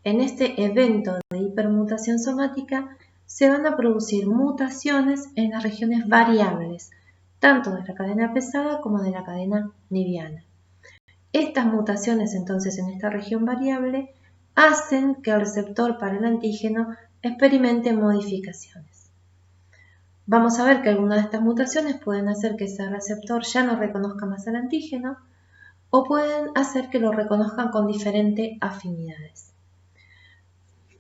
En este evento de hipermutación somática se van a producir mutaciones en las regiones variables, tanto de la cadena pesada como de la cadena liviana. Estas mutaciones entonces en esta región variable hacen que el receptor para el antígeno experimente modificaciones. Vamos a ver que algunas de estas mutaciones pueden hacer que ese receptor ya no reconozca más al antígeno o pueden hacer que lo reconozcan con diferentes afinidades.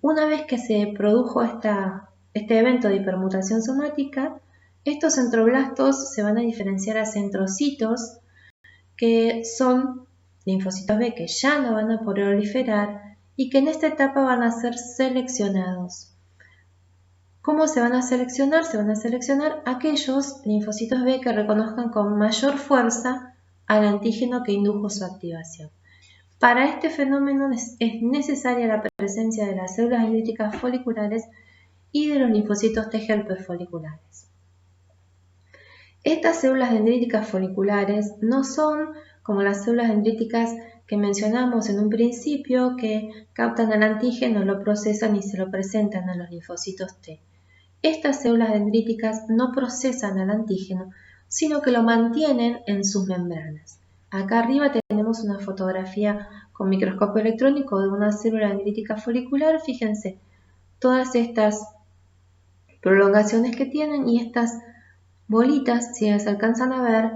Una vez que se produjo este evento de hipermutación somática, estos centroblastos se van a diferenciar a centrocitos, que son linfocitos B que ya no van a proliferar y que en esta etapa van a ser seleccionados. ¿Cómo se van a seleccionar? Se van a seleccionar aquellos linfocitos B que reconozcan con mayor fuerza al antígeno que indujo su activación. Para este fenómeno es necesaria la presencia de las células dendríticas foliculares y de los linfocitos T helper foliculares. Estas células dendríticas foliculares no son como las células dendríticas que mencionamos en un principio, que captan al antígeno, lo procesan y se lo presentan a los linfocitos T. Estas células dendríticas no procesan al antígeno, sino que lo mantienen en sus membranas. Acá arriba tenemos una fotografía con microscopio electrónico de una célula dendrítica folicular. Fíjense, todas estas prolongaciones que tienen y estas bolitas, si las alcanzan a ver,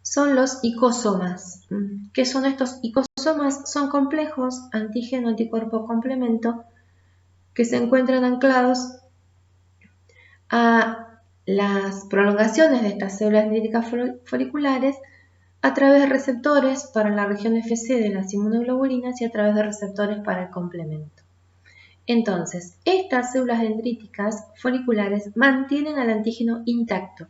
son los icosomas. ¿Qué son estos icosomas? Son complejos antígeno, anticuerpo, complemento que se encuentran anclados a las prolongaciones de estas células dendríticas foliculares a través de receptores para la región FC de las inmunoglobulinas y a través de receptores para el complemento. Entonces, estas células dendríticas foliculares mantienen al antígeno intacto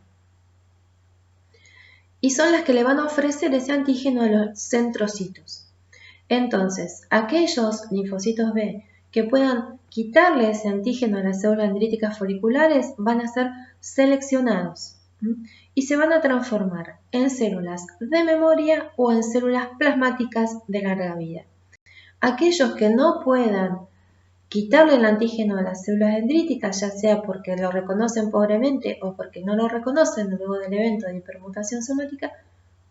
y son las que le van a ofrecer ese antígeno a los centrocitos. Entonces, aquellos linfocitos B que puedan quitarle ese antígeno a las células dendríticas foliculares van a ser seleccionados y se van a transformar en células de memoria o en células plasmáticas de larga vida. Aquellos que no puedan quitarle el antígeno a las células dendríticas, ya sea porque lo reconocen pobremente o porque no lo reconocen luego del evento de hipermutación somática,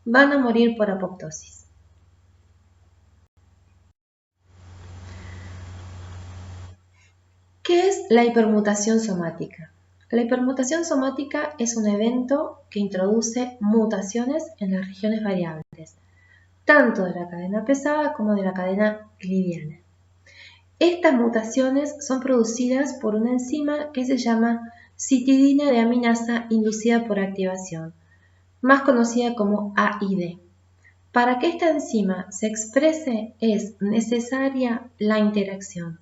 van a morir por apoptosis. ¿Qué es la hipermutación somática? La hipermutación somática es un evento que introduce mutaciones en las regiones variables, tanto de la cadena pesada como de la cadena liviana. Estas mutaciones son producidas por una enzima que se llama citidina de aminasa inducida por activación, más conocida como AID. Para que esta enzima se exprese es necesaria la interacción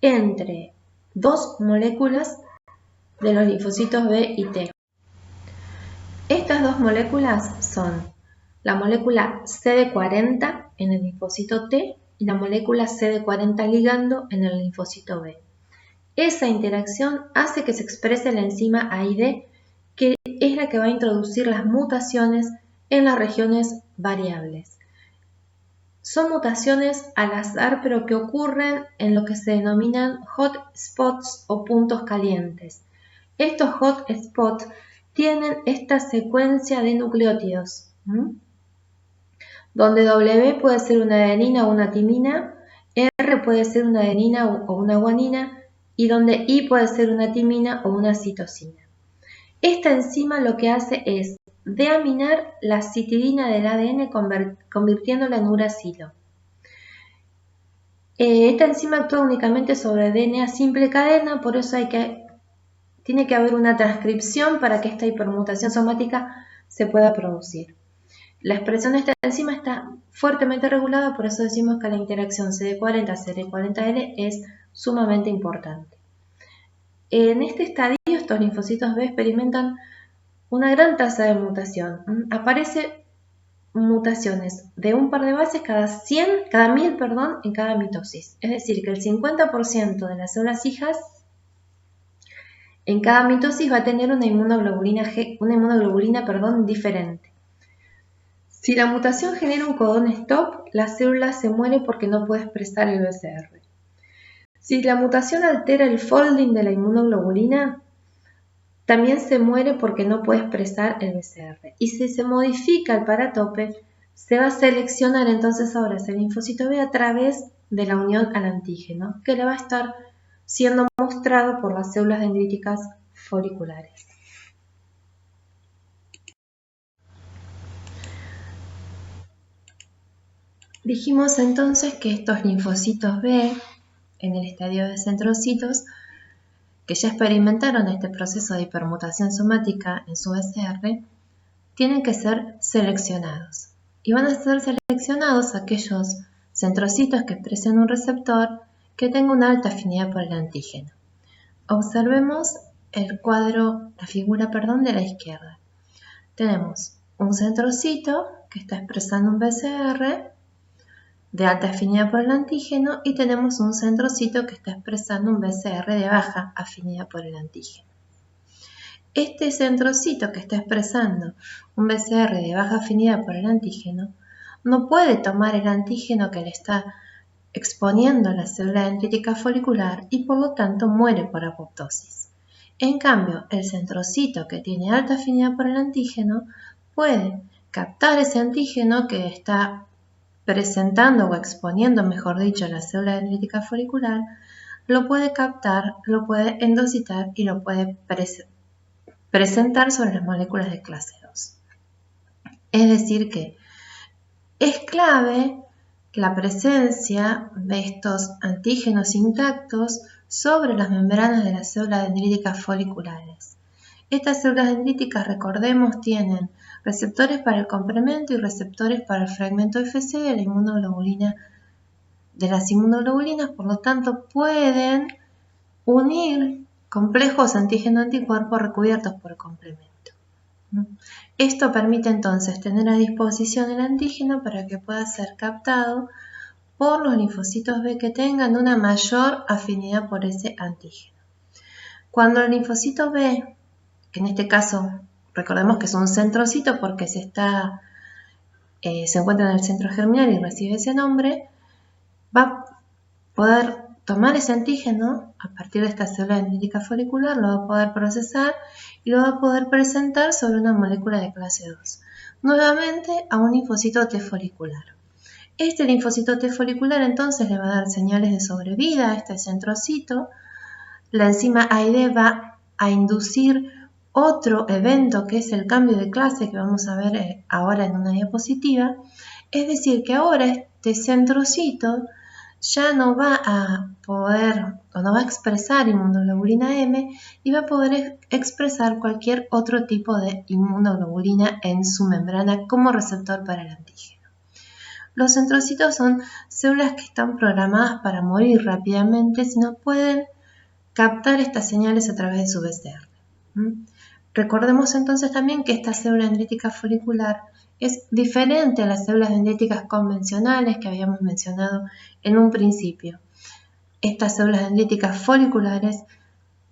entre dos moléculas de los linfocitos B y T. Estas dos moléculas son la molécula CD40 en el linfocito T y la molécula CD40 ligando en el linfocito B. Esa interacción hace que se exprese la enzima AID, que es la que va a introducir las mutaciones en las regiones variables. Son mutaciones al azar, pero que ocurren en lo que se denominan hot spots o puntos calientes. Estos hot spots tienen esta secuencia de nucleótidos, donde W puede ser una adenina o una timina, R puede ser una adenina o una guanina, y donde I puede ser una timina o una citosina. Esta enzima lo que hace es deaminar la citidina del ADN convirtiéndola en uracilo. Esta enzima actúa únicamente sobre DNA simple cadena, por eso tiene que haber una transcripción para que esta hipermutación somática se pueda producir. La expresión de esta enzima está fuertemente regulada, por eso decimos que la interacción CD40-CD40L es sumamente importante. En este estadio, estos linfocitos B experimentan una gran tasa de mutación. Aparecen mutaciones de un par de bases cada 1000 en cada mitosis. Es decir, que el 50% de las células hijas en cada mitosis va a tener una inmunoglobulina diferente. Si la mutación genera un codón stop, la célula se muere porque no puede expresar el BCR. Si la mutación altera el folding de la inmunoglobulina, también se muere porque no puede expresar el BCR. Y si se modifica el paratope, se va a seleccionar entonces ahora ese linfocito B a través de la unión al antígeno, que le va a estar siendo mostrado por las células dendríticas foliculares. Dijimos entonces que estos linfocitos B, en el estadio de centrocitos, que ya experimentaron este proceso de hipermutación somática en su BCR, tienen que ser seleccionados. Y van a ser seleccionados aquellos centrocitos que expresen un receptor que tenga una alta afinidad por el antígeno. Observemos la figura de la izquierda. Tenemos un centrocito que está expresando un BCR de alta afinidad por el antígeno y tenemos un centrocito que está expresando un BCR de baja afinidad por el antígeno. Este centrocito que está expresando un BCR de baja afinidad por el antígeno no puede tomar el antígeno que le está exponiendo la célula dendrítica folicular y por lo tanto muere por apoptosis. En cambio, el centrocito que tiene alta afinidad por el antígeno puede captar ese antígeno que está presentando o exponiendo, mejor dicho, la célula dendrítica folicular, lo puede captar, lo puede endocitar y lo puede presentar sobre las moléculas de clase 2. Es decir que es clave la presencia de estos antígenos intactos sobre las membranas de las células dendríticas foliculares. Estas células dendríticas, recordemos, tienen receptores para el complemento y receptores para el fragmento Fc de la inmunoglobulina, de las inmunoglobulinas, por lo tanto pueden unir complejos antígeno-anticuerpo recubiertos por el complemento. Esto permite entonces tener a disposición el antígeno para que pueda ser captado por los linfocitos B que tengan una mayor afinidad por ese antígeno. Cuando el linfocito B, que en este caso recordemos que es un centrocito porque se encuentra en el centro germinal y recibe ese nombre, va a poder tomar ese antígeno a partir de esta célula dendrítica folicular, lo va a poder procesar y lo va a poder presentar sobre una molécula de clase 2, nuevamente a un linfocito T folicular. Este linfocito T folicular entonces le va a dar señales de sobrevida a este centrocito. La enzima AID va a inducir otro evento que es el cambio de clase que vamos a ver ahora en una diapositiva. Es decir, que ahora este centrocito ya no va a poder o no va a expresar inmunoglobulina M y va a poder expresar cualquier otro tipo de inmunoglobulina en su membrana como receptor para el antígeno. Los centrocitos son células que están programadas para morir rápidamente si no pueden captar estas señales a través de su BCR. Recordemos entonces también que esta célula dendrítica folicular es diferente a las células dendríticas convencionales que habíamos mencionado en un principio. Estas células dendríticas foliculares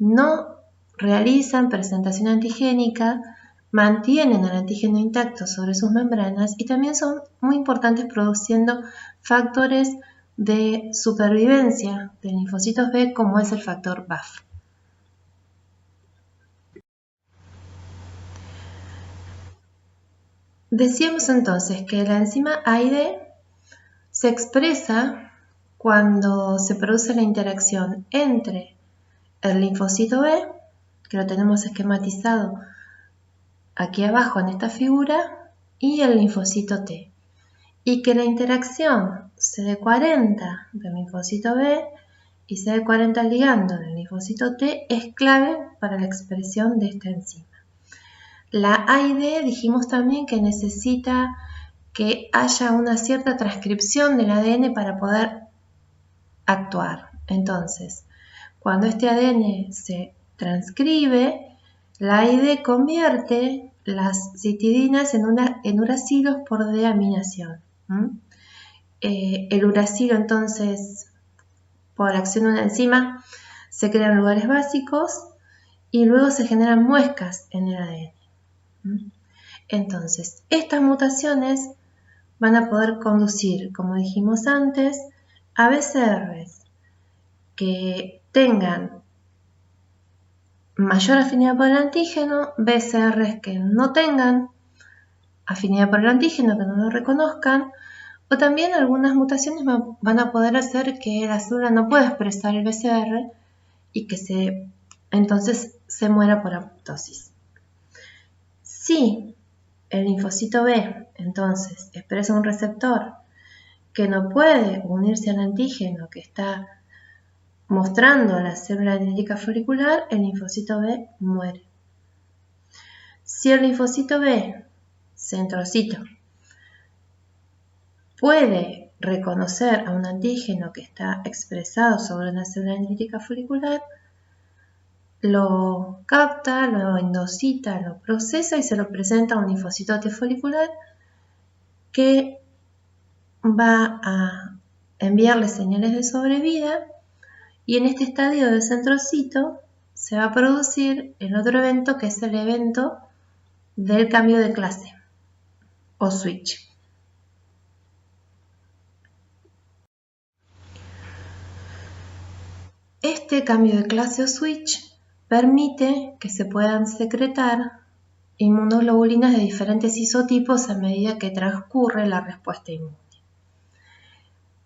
no realizan presentación antigénica, mantienen al antígeno intacto sobre sus membranas y también son muy importantes produciendo factores de supervivencia de linfocitos B como es el factor BAFF. Decíamos entonces que la enzima AID se expresa cuando se produce la interacción entre el linfocito B, que lo tenemos esquematizado aquí abajo en esta figura, y el linfocito T, y que la interacción CD40 del linfocito B y CD40 ligando del linfocito T es clave para la expresión de esta enzima. La AID dijimos también que necesita que haya una cierta transcripción del ADN para poder actuar. Entonces, cuando este ADN se transcribe, la AID convierte las citidinas en uracilos por deaminación. El uracilo, entonces, por acción de una enzima, se crean lugares básicos y luego se generan muescas en el ADN. Entonces, estas mutaciones van a poder conducir, como dijimos antes, a BCRs que tengan mayor afinidad por el antígeno, BCRs que no tengan afinidad por el antígeno, que no lo reconozcan, o también algunas mutaciones van a poder hacer que la célula no pueda expresar el BCR y que entonces se muera por apoptosis. Si el linfocito B entonces expresa un receptor que no puede unirse al antígeno que está mostrando la célula dendrítica folicular, el linfocito B muere. Si el linfocito B, centrocito, puede reconocer a un antígeno que está expresado sobre una célula dendrítica folicular, lo capta, lo endocita, lo procesa y se lo presenta a un linfocito T folicular que va a enviarle señales de sobrevida y en este estadio de centrocito se va a producir el otro evento que es el evento del cambio de clase o switch. Este cambio de clase o switch permite que se puedan secretar inmunoglobulinas de diferentes isotipos a medida que transcurre la respuesta inmune.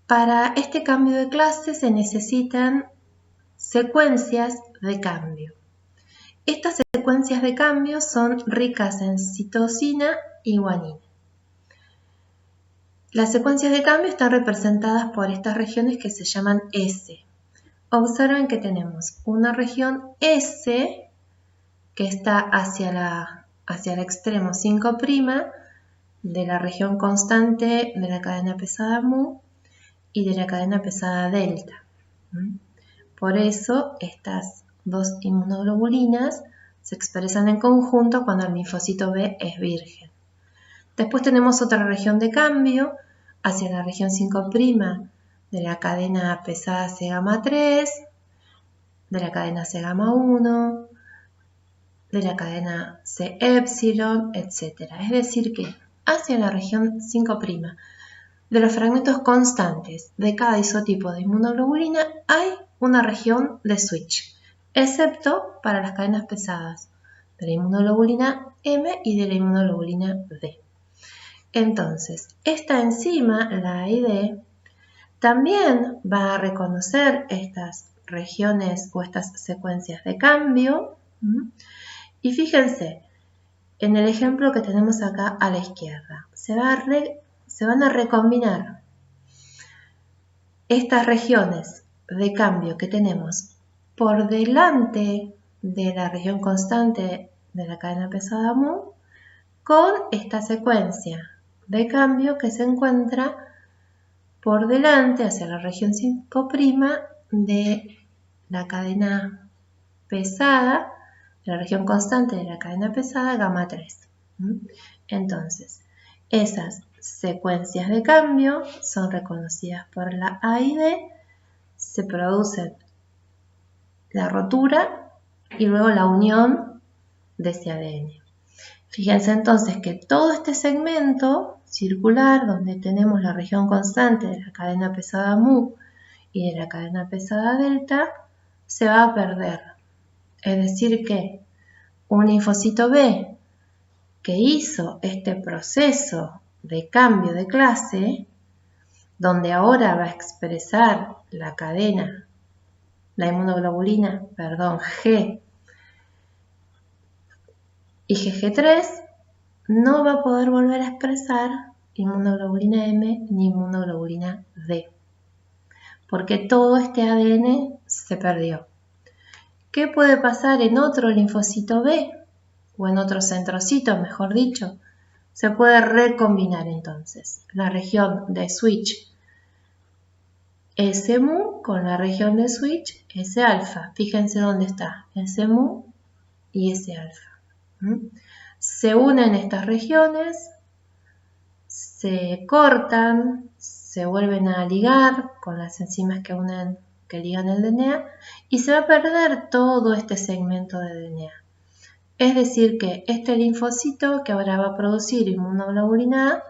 Para este cambio de clase se necesitan secuencias de cambio. Estas secuencias de cambio son ricas en citosina y guanina. Las secuencias de cambio están representadas por estas regiones que se llaman S. Observen que tenemos una región S que está hacia el extremo 5' de la región constante de la cadena pesada mu y de la cadena pesada delta. Por eso estas dos inmunoglobulinas se expresan en conjunto cuando el linfocito B es virgen. Después tenemos otra región de cambio hacia la región 5' de la cadena pesada C gamma 3, de la cadena C gamma 1, de la cadena C epsilon, etc. Es decir que hacia la región 5' de los fragmentos constantes de cada isotipo de inmunoglobulina hay una región de switch, excepto para las cadenas pesadas de la inmunoglobulina M y de la inmunoglobulina D. Entonces, esta enzima, la AID, también va a reconocer estas regiones o estas secuencias de cambio. Y fíjense, en el ejemplo que tenemos acá a la izquierda, se van a recombinar estas regiones de cambio que tenemos por delante de la región constante de la cadena pesada mu con esta secuencia de cambio que se encuentra por delante hacia la región 5' de la cadena pesada, de la región constante de la cadena pesada gamma 3. Entonces, esas secuencias de cambio son reconocidas por la AID, se produce la rotura y luego la unión de ese ADN. Fíjense entonces que todo este segmento circular donde tenemos la región constante de la cadena pesada mu y de la cadena pesada delta se va a perder. Es decir que un linfocito B que hizo este proceso de cambio de clase, donde ahora va a expresar la cadena, la inmunoglobulina, G y GG3, no va a poder volver a expresar inmunoglobulina M ni inmunoglobulina D, porque todo este ADN se perdió. ¿Qué puede pasar en otro linfocito B? O en otro centrocito, mejor dicho. Se puede recombinar entonces la región de switch S mu con la región de switch S alfa. Fíjense dónde está S mu y S alfa. Se unen estas regiones, se cortan, se vuelven a ligar con las enzimas que ligan el DNA y se va a perder todo este segmento de DNA. Es decir que este linfocito que ahora va a producir inmunoglobulina A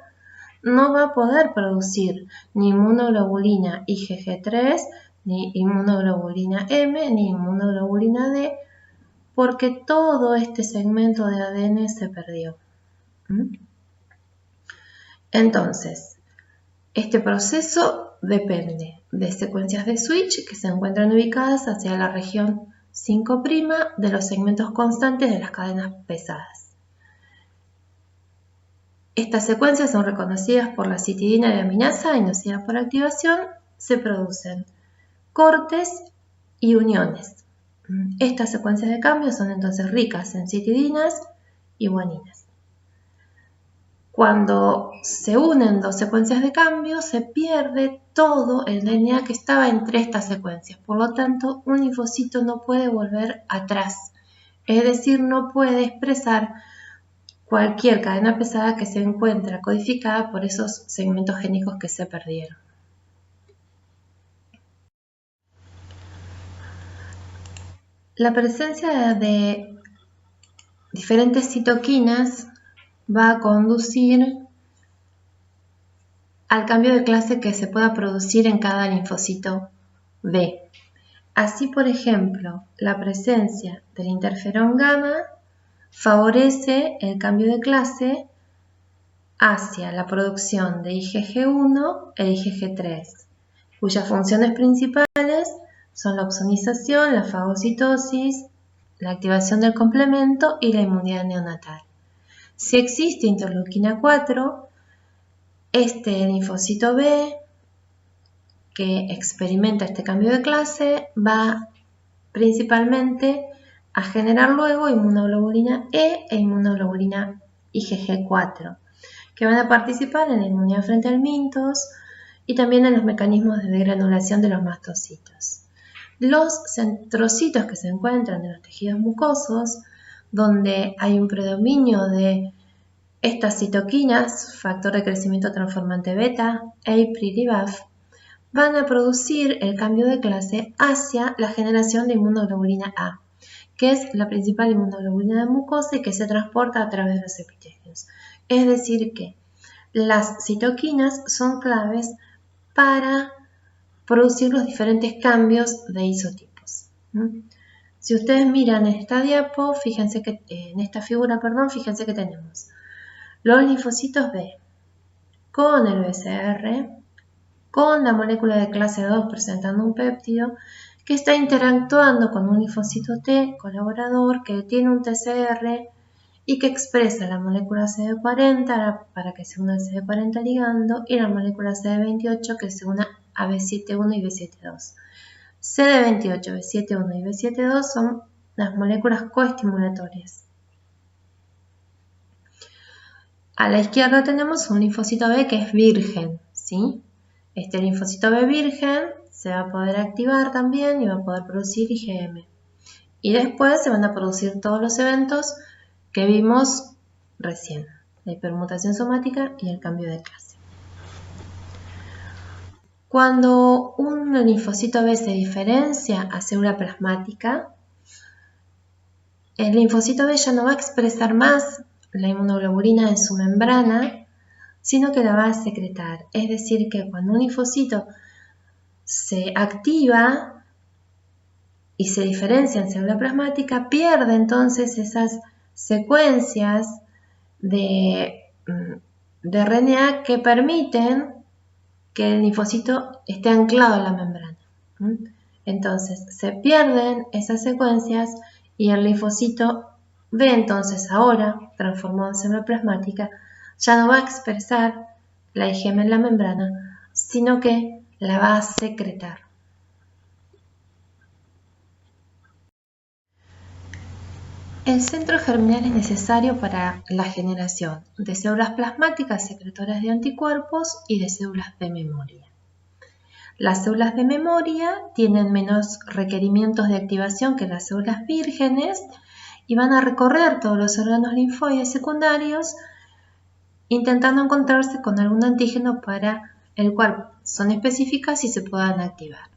no va a poder producir ni inmunoglobulina IgG3, ni inmunoglobulina M, ni inmunoglobulina D, porque todo este segmento de ADN se perdió. Entonces, este proceso depende de secuencias de switch que se encuentran ubicadas hacia la región 5' de los segmentos constantes de las cadenas pesadas. Estas secuencias son reconocidas por la citidina de aminasa inducida por activación. Se producen cortes y uniones. Estas secuencias de cambio son entonces ricas en citidinas y guaninas. Cuando se unen dos secuencias de cambio, se pierde todo el DNA que estaba entre estas secuencias. Por lo tanto, un linfocito no puede volver atrás. Es decir, no puede expresar cualquier cadena pesada que se encuentra codificada por esos segmentos génicos que se perdieron. La presencia de diferentes citoquinas va a conducir al cambio de clase que se pueda producir en cada linfocito B. Así, por ejemplo, la presencia del interferón gamma favorece el cambio de clase hacia la producción de IgG1 e IgG3, cuyas funciones principales son la opsonización, la fagocitosis, la activación del complemento y la inmunidad neonatal. Si existe interleuquina 4, este linfocito B que experimenta este cambio de clase va principalmente a generar luego inmunoglobulina E e inmunoglobulina IgG4, que van a participar en la inmunidad frente al mintos y también en los mecanismos de degranulación de los mastocitos. Los centrocitos que se encuentran en los tejidos mucosos, donde hay un predominio de estas citoquinas, factor de crecimiento transformante beta, APRIL y BAFF, van a producir el cambio de clase hacia la generación de inmunoglobulina A, que es la principal inmunoglobulina de mucosa y que se transporta a través de los epitelios. Es decir que las citoquinas son claves para producir los diferentes cambios de isotipos. Si ustedes miran en esta diapo, fíjense que en esta figura, fíjense que tenemos los linfocitos B con el BCR, con la molécula de clase 2 presentando un péptido que está interactuando con un linfocito T colaborador que tiene un TCR y que expresa la molécula CD40 para que se una al CD40 ligando y la molécula CD28 que se una a B7-1 y B7-2. CD28, B7-1 y B7-2 son las moléculas coestimulatorias. A la izquierda tenemos un linfocito B que es virgen, ¿sí? Este linfocito B virgen se va a poder activar también y va a poder producir IgM. Y después se van a producir todos los eventos que vimos recién, la hipermutación somática y el cambio de clase. Cuando un linfocito B se diferencia a célula plasmática, el linfocito B ya no va a expresar más la inmunoglobulina en su membrana, sino que la va a secretar. Es decir, que cuando un linfocito se activa y se diferencia en célula plasmática, pierde entonces esas secuencias de RNA que permiten que el linfocito esté anclado en la membrana. Entonces se pierden esas secuencias y el linfocito B entonces ahora, transformado en célula plasmática, ya no va a expresar la IgM en la membrana, sino que la va a secretar. El centro germinal es necesario para la generación de células plasmáticas secretoras de anticuerpos y de células de memoria. Las células de memoria tienen menos requerimientos de activación que las células vírgenes y van a recorrer todos los órganos linfoides secundarios intentando encontrarse con algún antígeno para el cual son específicas y se puedan activar.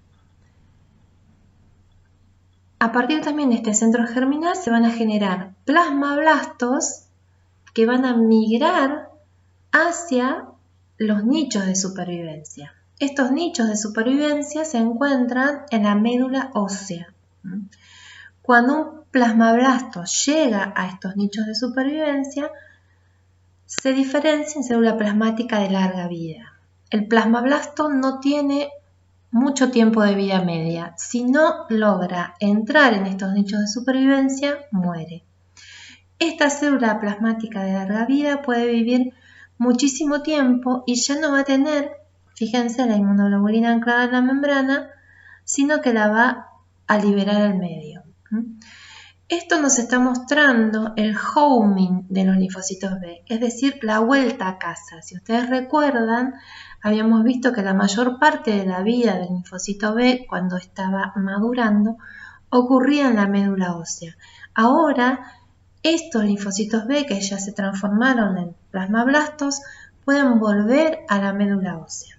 A partir también de este centro germinal se van a generar plasmablastos que van a migrar hacia los nichos de supervivencia. Estos nichos de supervivencia se encuentran en la médula ósea. Cuando un plasmablasto llega a estos nichos de supervivencia, se diferencia en célula plasmática de larga vida. El plasmablasto no tiene mucho tiempo de vida media. Si no logra entrar en estos nichos de supervivencia, muere. Esta célula plasmática de larga vida puede vivir muchísimo tiempo y ya no va a tener, fíjense, la inmunoglobulina anclada en la membrana, sino que la va a liberar al medio. Esto nos está mostrando el homing de los linfocitos B, es decir, la vuelta a casa. Si ustedes recuerdan, habíamos visto que la mayor parte de la vida del linfocito B, cuando estaba madurando, ocurría en la médula ósea. Ahora, estos linfocitos B, que ya se transformaron en plasmablastos, pueden volver a la médula ósea.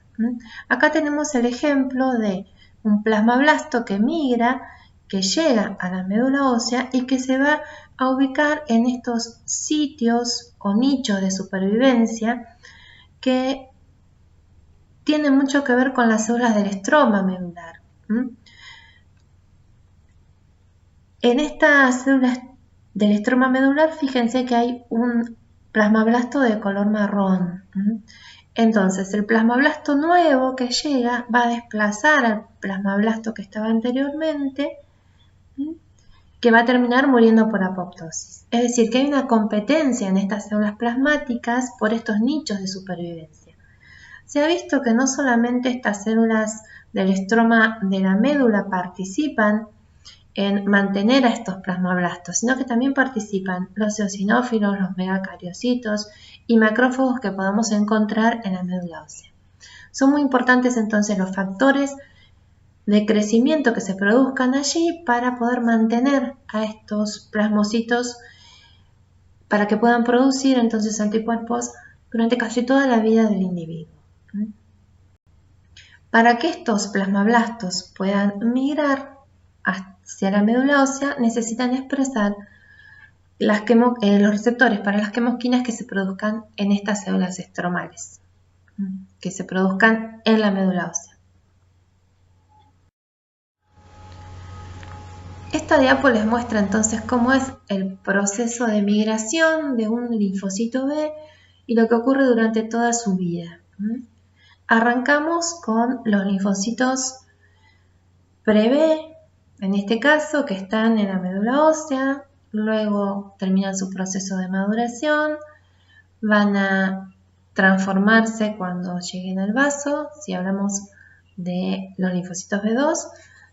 Acá tenemos el ejemplo de un plasmablasto que migra, que llega a la médula ósea y que se va a ubicar en estos sitios o nichos de supervivencia que tienen mucho que ver con las células del estroma medular. En estas células del estroma medular, fíjense que hay un plasmablasto de color marrón. Entonces, el plasmablasto nuevo que llega va a desplazar al plasmablasto que estaba anteriormente, que va a terminar muriendo por apoptosis. Es decir, que hay una competencia en estas células plasmáticas por estos nichos de supervivencia. Se ha visto que no solamente estas células del estroma de la médula participan en mantener a estos plasmablastos, sino que también participan los eosinófilos, los megacariocitos y macrófagos que podemos encontrar en la médula ósea. Son muy importantes entonces los factores de crecimiento que se produzcan allí para poder mantener a estos plasmocitos para que puedan producir entonces anticuerpos durante casi toda la vida del individuo. Para que estos plasmablastos puedan migrar hacia la médula ósea, necesitan expresar los receptores para las quemoquinas que se produzcan en estas células estromales, que se produzcan en la médula ósea. Esta diapo les muestra entonces cómo es el proceso de migración de un linfocito B y lo que ocurre durante toda su vida. Arrancamos con los linfocitos pre-B, en este caso, que están en la médula ósea, luego terminan su proceso de maduración, van a transformarse cuando lleguen al vaso. Si hablamos de los linfocitos B2,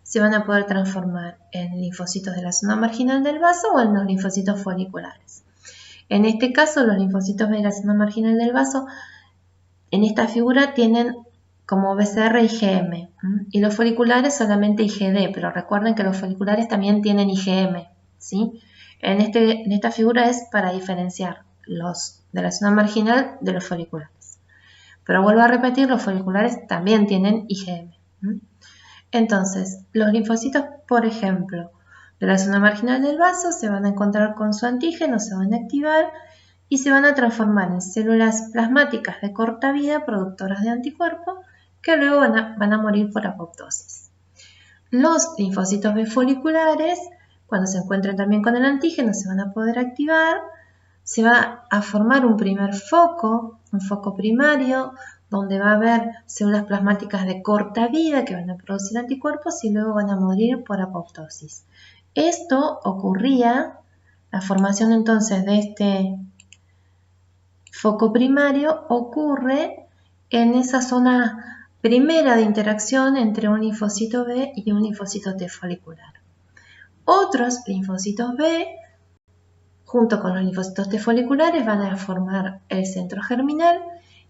se van a poder transformar en linfocitos de la zona marginal del vaso o en los linfocitos foliculares. En este caso, los linfocitos B de la zona marginal del vaso, en esta figura tienen como BCR IgM, y los foliculares solamente IgD, pero recuerden que los foliculares también tienen IgM, ¿sí? En esta figura es para diferenciar los de la zona marginal de los foliculares. Pero vuelvo a repetir, los foliculares también tienen IgM. Entonces, los linfocitos, por ejemplo, de la zona marginal del vaso se van a encontrar con su antígeno, se van a activar y se van a transformar en células plasmáticas de corta vida, productoras de anticuerpos, que luego van a morir por apoptosis. Los linfocitos B foliculares, cuando se encuentren también con el antígeno, se van a poder activar, se va a formar un primer foco, un foco primario, donde va a haber células plasmáticas de corta vida que van a producir anticuerpos y luego van a morir por apoptosis. Esto ocurría, la formación entonces de este foco primario ocurre en esa zona primera de interacción entre un linfocito B y un linfocito T folicular. Otros linfocitos B, junto con los linfocitos T foliculares, van a formar el centro germinal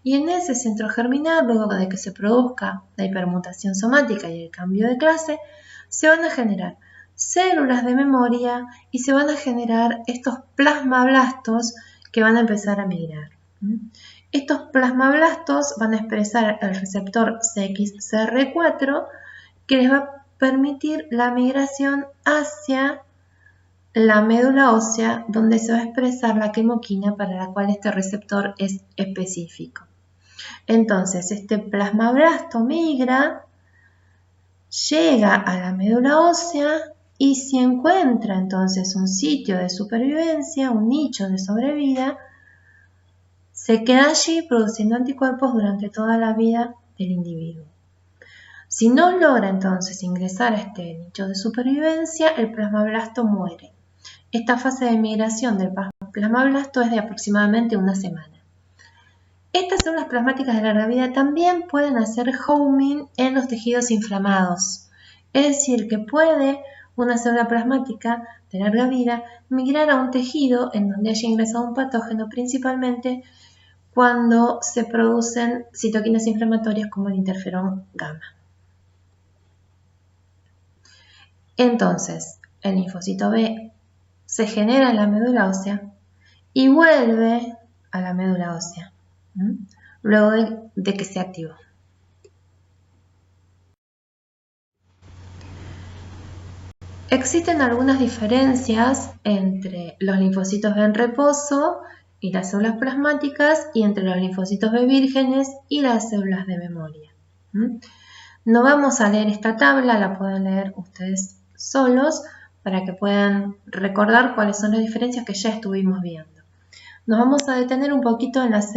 y en ese centro germinal, luego de que se produzca la hipermutación somática y el cambio de clase, se van a generar células de memoria y se van a generar estos plasmablastos que van a empezar a migrar. Estos plasmablastos van a expresar el receptor CXCR4 que les va a permitir la migración hacia la médula ósea, donde se va a expresar la quemoquina para la cual este receptor es específico. Entonces, este plasmablasto migra, llega a la médula ósea y si encuentra entonces un sitio de supervivencia, un nicho de sobrevida, se queda allí produciendo anticuerpos durante toda la vida del individuo. Si no logra entonces ingresar a este nicho de supervivencia, el plasmablasto muere. Esta fase de migración del plasmablasto es de aproximadamente una semana. Estas células plasmáticas de larga vida también pueden hacer homing en los tejidos inflamados. Es decir, que puede una célula plasmática de larga vida migrar a un tejido en donde haya ingresado un patógeno, principalmente cuando se producen citoquinas inflamatorias como el interferón gamma. Entonces, el linfocito B se genera en la médula ósea y vuelve a la médula ósea, luego de que se activó. Existen algunas diferencias entre los linfocitos B en reposo y las células plasmáticas y entre los linfocitos B vírgenes y las células de memoria. No vamos a leer esta tabla, la pueden leer ustedes solos para que puedan recordar cuáles son las diferencias que ya estuvimos viendo. Nos vamos a detener un poquito en las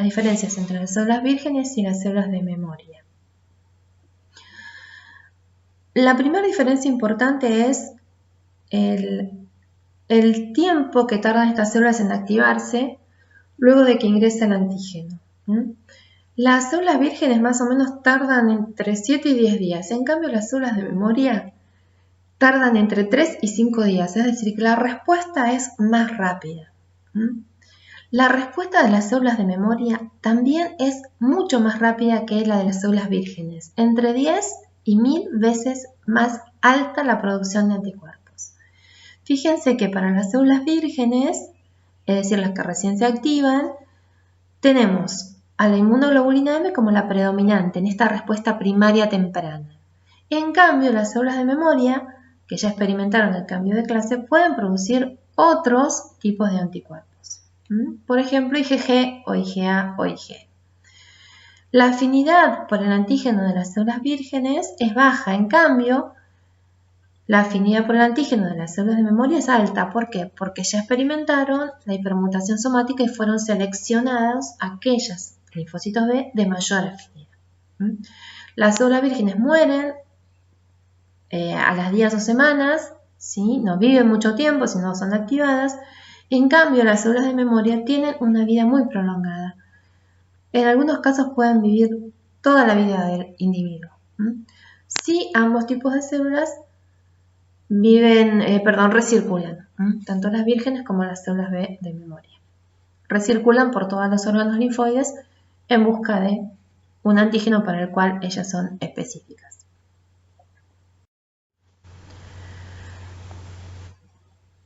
diferencias entre las células vírgenes y las células de memoria. La primera diferencia importante es el tiempo que tardan estas células en activarse luego de que ingresa el antígeno. Las células vírgenes más o menos tardan entre 7 y 10 días. En cambio, las células de memoria tardan entre 3 y 5 días, es decir, que la respuesta es más rápida. La respuesta de las células de memoria también es mucho más rápida que la de las células vírgenes, entre 10 y 1000 veces más alta la producción de anticuerpos. Fíjense que para las células vírgenes, es decir, las que recién se activan, tenemos a la inmunoglobulina M como la predominante en esta respuesta primaria temprana. En cambio, las células de memoria, que ya experimentaron el cambio de clase, pueden producir otros tipos de anticuerpos. Por ejemplo, IgG o IgA o Ig. La afinidad por el antígeno de las células vírgenes es baja, en cambio, la afinidad por el antígeno de las células de memoria es alta. ¿Por qué? Porque ya experimentaron la hipermutación somática y fueron seleccionados aquellos linfocitos B de mayor afinidad. Las células vírgenes mueren a las días o semanas, ¿sí? No viven mucho tiempo si no son activadas. En cambio, las células de memoria tienen una vida muy prolongada. En algunos casos pueden vivir toda la vida del individuo. Si ambos tipos de células recirculan, tanto las vírgenes como las células B de memoria. Recirculan por todos los órganos linfoides en busca de un antígeno para el cual ellas son específicas.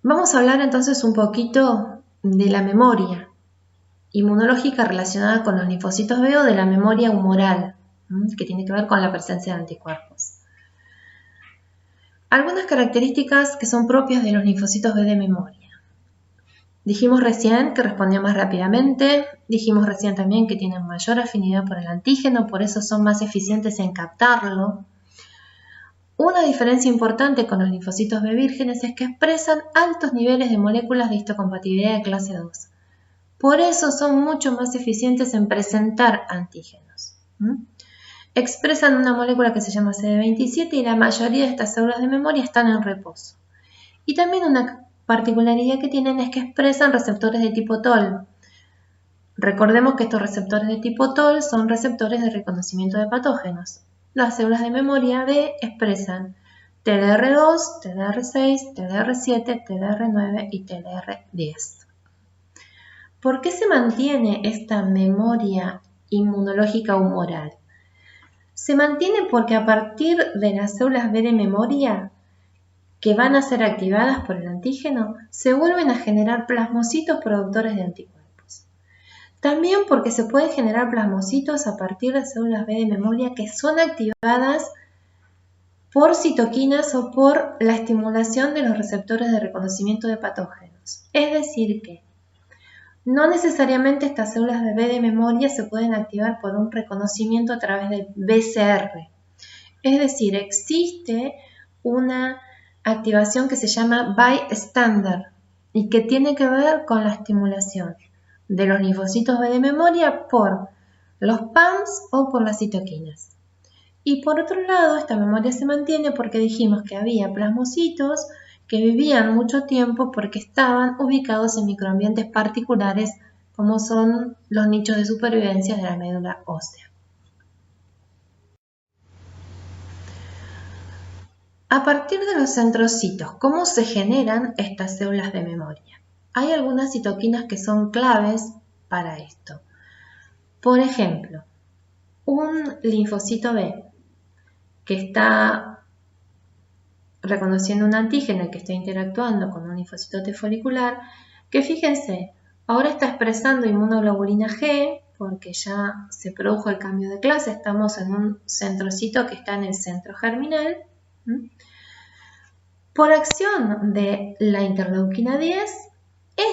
Vamos a hablar entonces un poquito de la memoria inmunológica relacionada con los linfocitos B o de la memoria humoral, que tiene que ver con la presencia de anticuerpos. Algunas características que son propias de los linfocitos B de memoria. Dijimos recién que respondían más rápidamente, dijimos recién también que tienen mayor afinidad por el antígeno, por eso son más eficientes en captarlo. Una diferencia importante con los linfocitos B vírgenes es que expresan altos niveles de moléculas de histocompatibilidad de clase 2. Por eso son mucho más eficientes en presentar antígenos. Expresan una molécula que se llama CD27 y la mayoría de estas células de memoria están en reposo. Y también una particularidad que tienen es que expresan receptores de tipo TOL. Recordemos que estos receptores de tipo TOL son receptores de reconocimiento de patógenos. Las células de memoria B expresan TLR2, TLR6, TLR7, TLR9 y TLR10. ¿Por qué se mantiene esta memoria inmunológica humoral? Se mantiene porque a partir de las células B de memoria que van a ser activadas por el antígeno, se vuelven a generar plasmocitos productores de anticuerpos. También porque se pueden generar plasmocitos a partir de células B de memoria que son activadas por citoquinas o por la estimulación de los receptores de reconocimiento de patógenos. Es decir que no necesariamente estas células de B de memoria se pueden activar por un reconocimiento a través de BCR. Es decir, existe una activación que se llama bystander y que tiene que ver con la estimulación de los linfocitos B de memoria por los PAMs o por las citoquinas. Y por otro lado, esta memoria se mantiene porque dijimos que había plasmocitos que vivían mucho tiempo porque estaban ubicados en microambientes particulares como son los nichos de supervivencia de la médula ósea. A partir de los centrocitos, ¿cómo se generan estas células de memoria? Hay algunas citoquinas que son claves para esto. Por ejemplo, un linfocito B que está reconociendo un antígeno y que está interactuando con un linfocito T folicular, que fíjense, ahora está expresando inmunoglobulina G porque ya se produjo el cambio de clase, estamos en un centrocito que está en el centro germinal. Por acción de la interleuquina 10,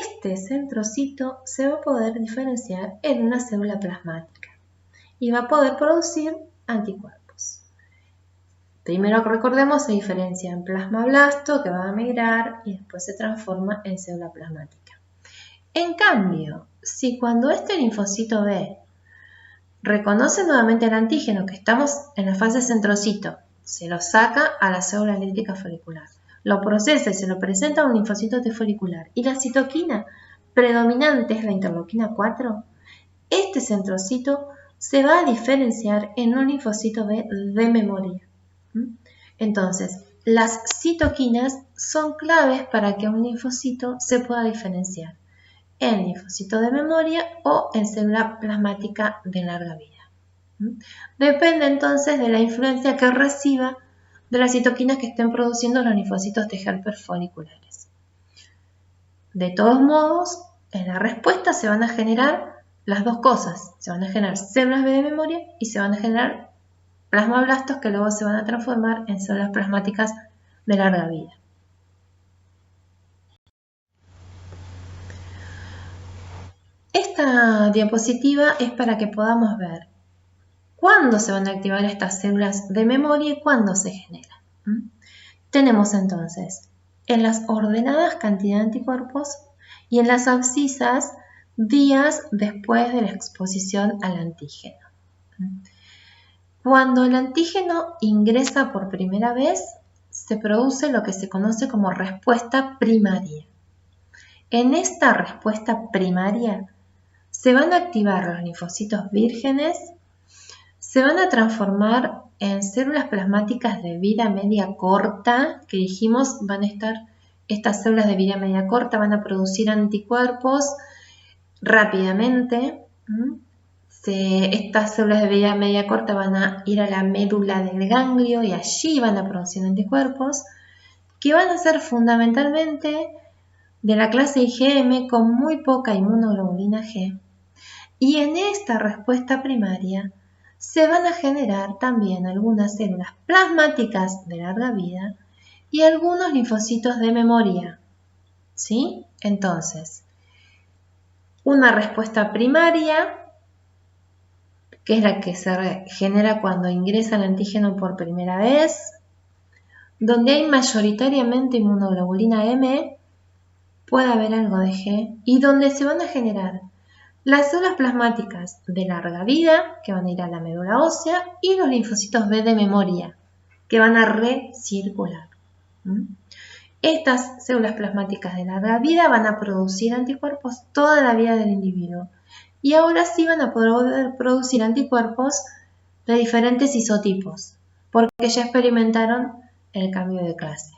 este centrocito se va a poder diferenciar en una célula plasmática y va a poder producir anticuerpos. Primero recordemos, se diferencia en plasmablasto que va a migrar y después se transforma en célula plasmática. En cambio, si cuando este linfocito B reconoce nuevamente el antígeno, que estamos en la fase centrocito, se lo saca a la célula lítica folicular, lo procesa y se lo presenta a un linfocito T folicular y la citoquina predominante es la interleuquina 4, este centrocito se va a diferenciar en un linfocito B de memoria. Entonces, las citoquinas son claves para que un linfocito se pueda diferenciar en linfocito de memoria o en célula plasmática de larga vida. Depende entonces de la influencia que reciba de las citoquinas que estén produciendo los linfocitos de Helper foliculares. De todos modos, en la respuesta se van a generar las dos cosas. Se van a generar células B de memoria y se van a generar plasmablastos que luego se van a transformar en células plasmáticas de larga vida. Esta diapositiva es para que podamos ver cuándo se van a activar estas células de memoria y cuándo se generan. Tenemos entonces en las ordenadas cantidad de anticuerpos y en las abscisas días después de la exposición al antígeno. Cuando el antígeno ingresa por primera vez, se produce lo que se conoce como respuesta primaria. En esta respuesta primaria se van a activar los linfocitos vírgenes, se van a transformar en células plasmáticas de vida media corta, que dijimos van a estar, estas células de vida media corta van a producir anticuerpos rápidamente. Estas células de vida media corta van a ir a la médula del ganglio y allí van a producir anticuerpos que van a ser fundamentalmente de la clase IgM con muy poca inmunoglobulina G. Y en esta respuesta primaria se van a generar también algunas células plasmáticas de larga vida y algunos linfocitos de memoria. ¿Sí? Entonces, una respuesta primaria, que es la que se genera cuando ingresa el antígeno por primera vez, donde hay mayoritariamente inmunoglobulina M, puede haber algo de G, y donde se van a generar las células plasmáticas de larga vida, que van a ir a la médula ósea, y los linfocitos B de memoria, que van a recircular. Estas células plasmáticas de larga vida van a producir anticuerpos toda la vida del individuo. Y ahora sí van a poder producir anticuerpos de diferentes isotipos, porque ya experimentaron el cambio de clase.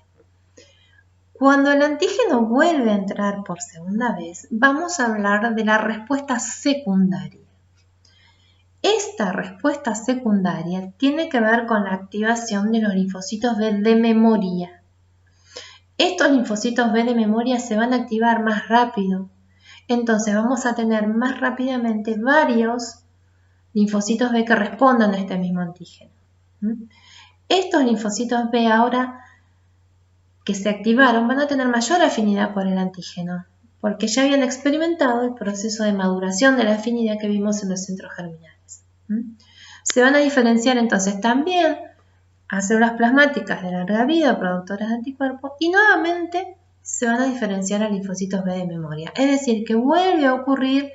Cuando el antígeno vuelve a entrar por segunda vez, vamos a hablar de la respuesta secundaria. Esta respuesta secundaria tiene que ver con la activación de los linfocitos B de memoria. Estos linfocitos B de memoria se van a activar más rápido. Entonces vamos a tener más rápidamente varios linfocitos B que respondan a este mismo antígeno. Estos linfocitos B ahora que se activaron van a tener mayor afinidad por el antígeno, porque ya habían experimentado el proceso de maduración de la afinidad que vimos en los centros germinales. Se van a diferenciar entonces también a células plasmáticas de larga vida, productoras de anticuerpos, y nuevamente se van a diferenciar a linfocitos B de memoria. Es decir, que vuelve a ocurrir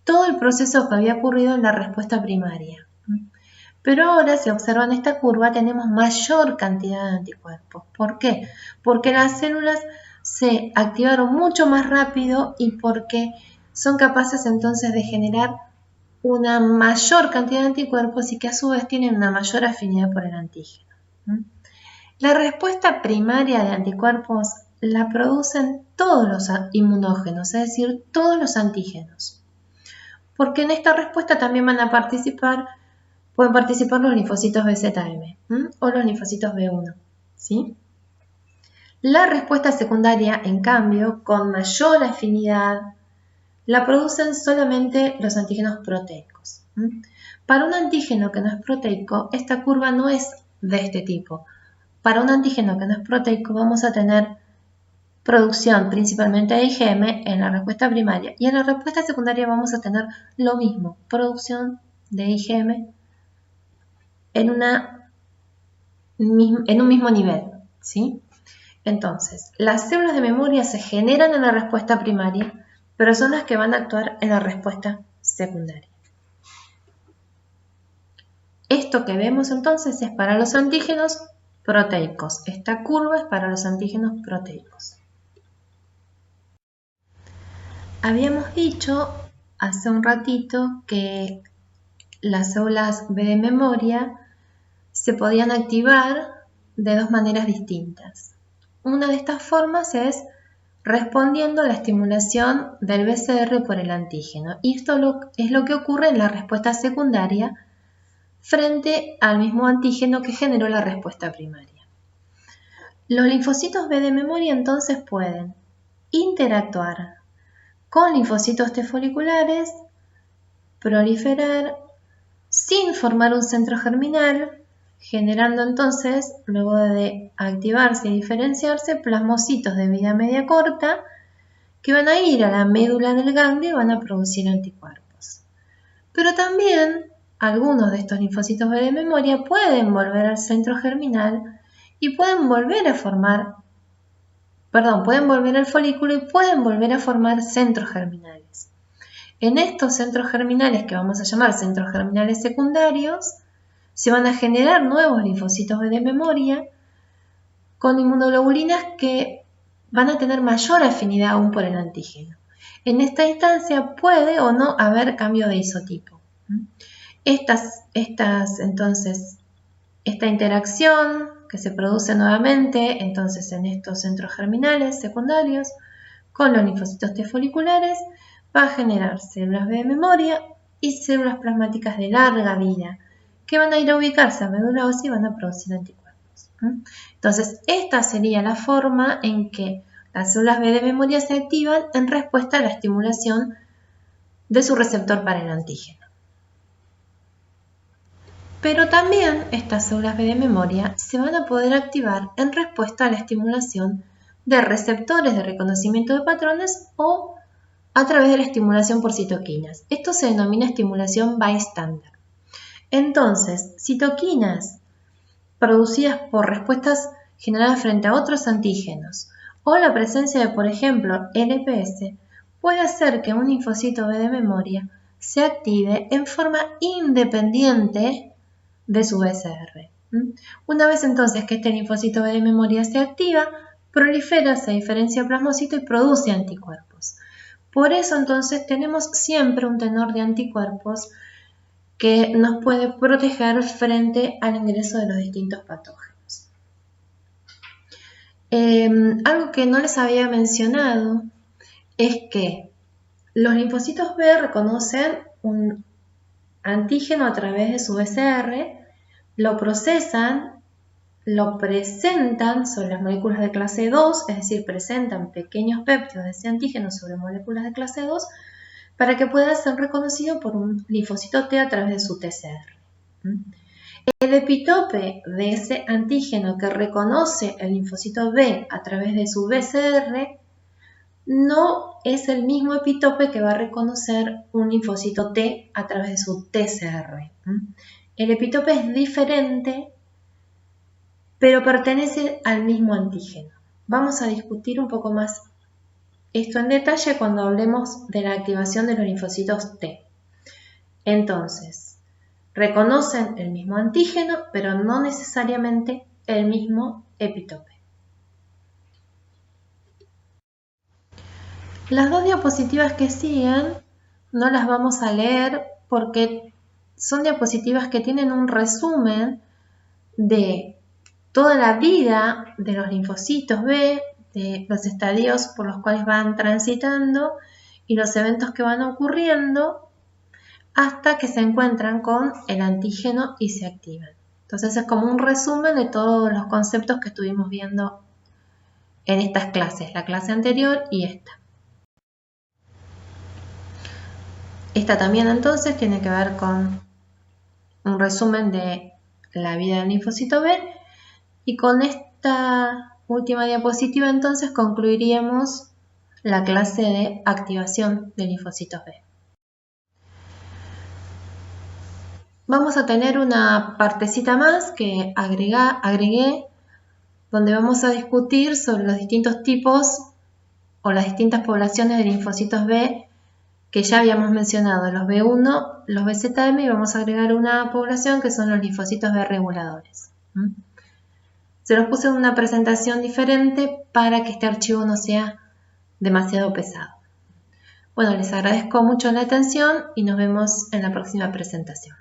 todo el proceso que había ocurrido en la respuesta primaria. Pero ahora, si observan esta curva, tenemos mayor cantidad de anticuerpos. ¿Por qué? Porque las células se activaron mucho más rápido y porque son capaces entonces de generar una mayor cantidad de anticuerpos y que a su vez tienen una mayor afinidad por el antígeno. La respuesta primaria de anticuerpos la producen todos los inmunógenos, es decir, todos los antígenos. Porque en esta respuesta también pueden participar los linfocitos BZM o los linfocitos B1. ¿Sí? La respuesta secundaria, en cambio, con mayor afinidad, la producen solamente los antígenos proteicos. Para un antígeno que no es proteico, esta curva no es de este tipo. Para un antígeno que no es proteico, vamos a tener producción principalmente de IgM en la respuesta primaria. Y en la respuesta secundaria vamos a tener lo mismo, producción de IgM en un mismo nivel, ¿sí? Entonces, las células de memoria se generan en la respuesta primaria, pero son las que van a actuar en la respuesta secundaria. Esto que vemos entonces es para los antígenos proteicos. Esta curva es para los antígenos proteicos. Habíamos dicho hace un ratito que las células B de memoria se podían activar de dos maneras distintas. Una de estas formas es respondiendo a la estimulación del BCR por el antígeno. Y esto es lo que ocurre en la respuesta secundaria frente al mismo antígeno que generó la respuesta primaria. Los linfocitos B de memoria entonces pueden interactuar con linfocitos T foliculares, proliferar sin formar un centro germinal, generando entonces, luego de activarse y diferenciarse, plasmocitos de vida media corta que van a ir a la médula del ganglio y van a producir anticuerpos. Pero también algunos de estos linfocitos B de memoria pueden volver al centro germinal y pueden volver al folículo y pueden volver a formar centros germinales. En estos centros germinales, que vamos a llamar centros germinales secundarios, se van a generar nuevos linfocitos B de memoria con inmunoglobulinas que van a tener mayor afinidad aún por el antígeno. En esta instancia puede o no haber cambio de isotipo. Entonces, esta interacción que se produce nuevamente entonces en estos centros germinales secundarios con los linfocitos T foliculares va a generar células B de memoria y células plasmáticas de larga vida que van a ir a ubicarse a médula ósea y van a producir anticuerpos. Entonces, esta sería la forma en que las células B de memoria se activan en respuesta a la estimulación de su receptor para el antígeno. Pero también estas células B de memoria se van a poder activar en respuesta a la estimulación de receptores de reconocimiento de patrones o a través de la estimulación por citoquinas. Esto se denomina estimulación bystander. Entonces, citoquinas producidas por respuestas generadas frente a otros antígenos o la presencia de, por ejemplo, LPS, puede hacer que un linfocito B de memoria se active en forma independiente de su BCR. Una vez entonces que este linfocito B de memoria se activa, prolifera, se diferencia el plasmocito y produce anticuerpos. Por eso entonces tenemos siempre un tenor de anticuerpos que nos puede proteger frente al ingreso de los distintos patógenos. Algo que no les había mencionado es que los linfocitos B reconocen un antígeno a través de su BCR, lo procesan, lo presentan sobre las moléculas de clase 2, es decir, presentan pequeños péptidos de ese antígeno sobre moléculas de clase 2 para que pueda ser reconocido por un linfocito T a través de su TCR. El epitope de ese antígeno que reconoce el linfocito B a través de su BCR no es el mismo epitope que va a reconocer un linfocito T a través de su TCR. El epitope es diferente, pero pertenece al mismo antígeno. Vamos a discutir un poco más esto en detalle cuando hablemos de la activación de los linfocitos T. Entonces, reconocen el mismo antígeno, pero no necesariamente el mismo epitope. Las dos diapositivas que siguen no las vamos a leer porque son diapositivas que tienen un resumen de toda la vida de los linfocitos B, de los estadios por los cuales van transitando y los eventos que van ocurriendo hasta que se encuentran con el antígeno y se activan. Entonces es como un resumen de todos los conceptos que estuvimos viendo en estas clases, la clase anterior y esta. Esta también entonces tiene que ver con un resumen de la vida del linfocito B y con esta última diapositiva entonces concluiríamos la clase de activación de linfocitos B. Vamos a tener una partecita más que agregué donde vamos a discutir sobre los distintos tipos o las distintas poblaciones de linfocitos B que ya habíamos mencionado, los B1, los BZM, y vamos a agregar una población que son los linfocitos B reguladores. Se los puse en una presentación diferente para que este archivo no sea demasiado pesado. Bueno, les agradezco mucho la atención y nos vemos en la próxima presentación.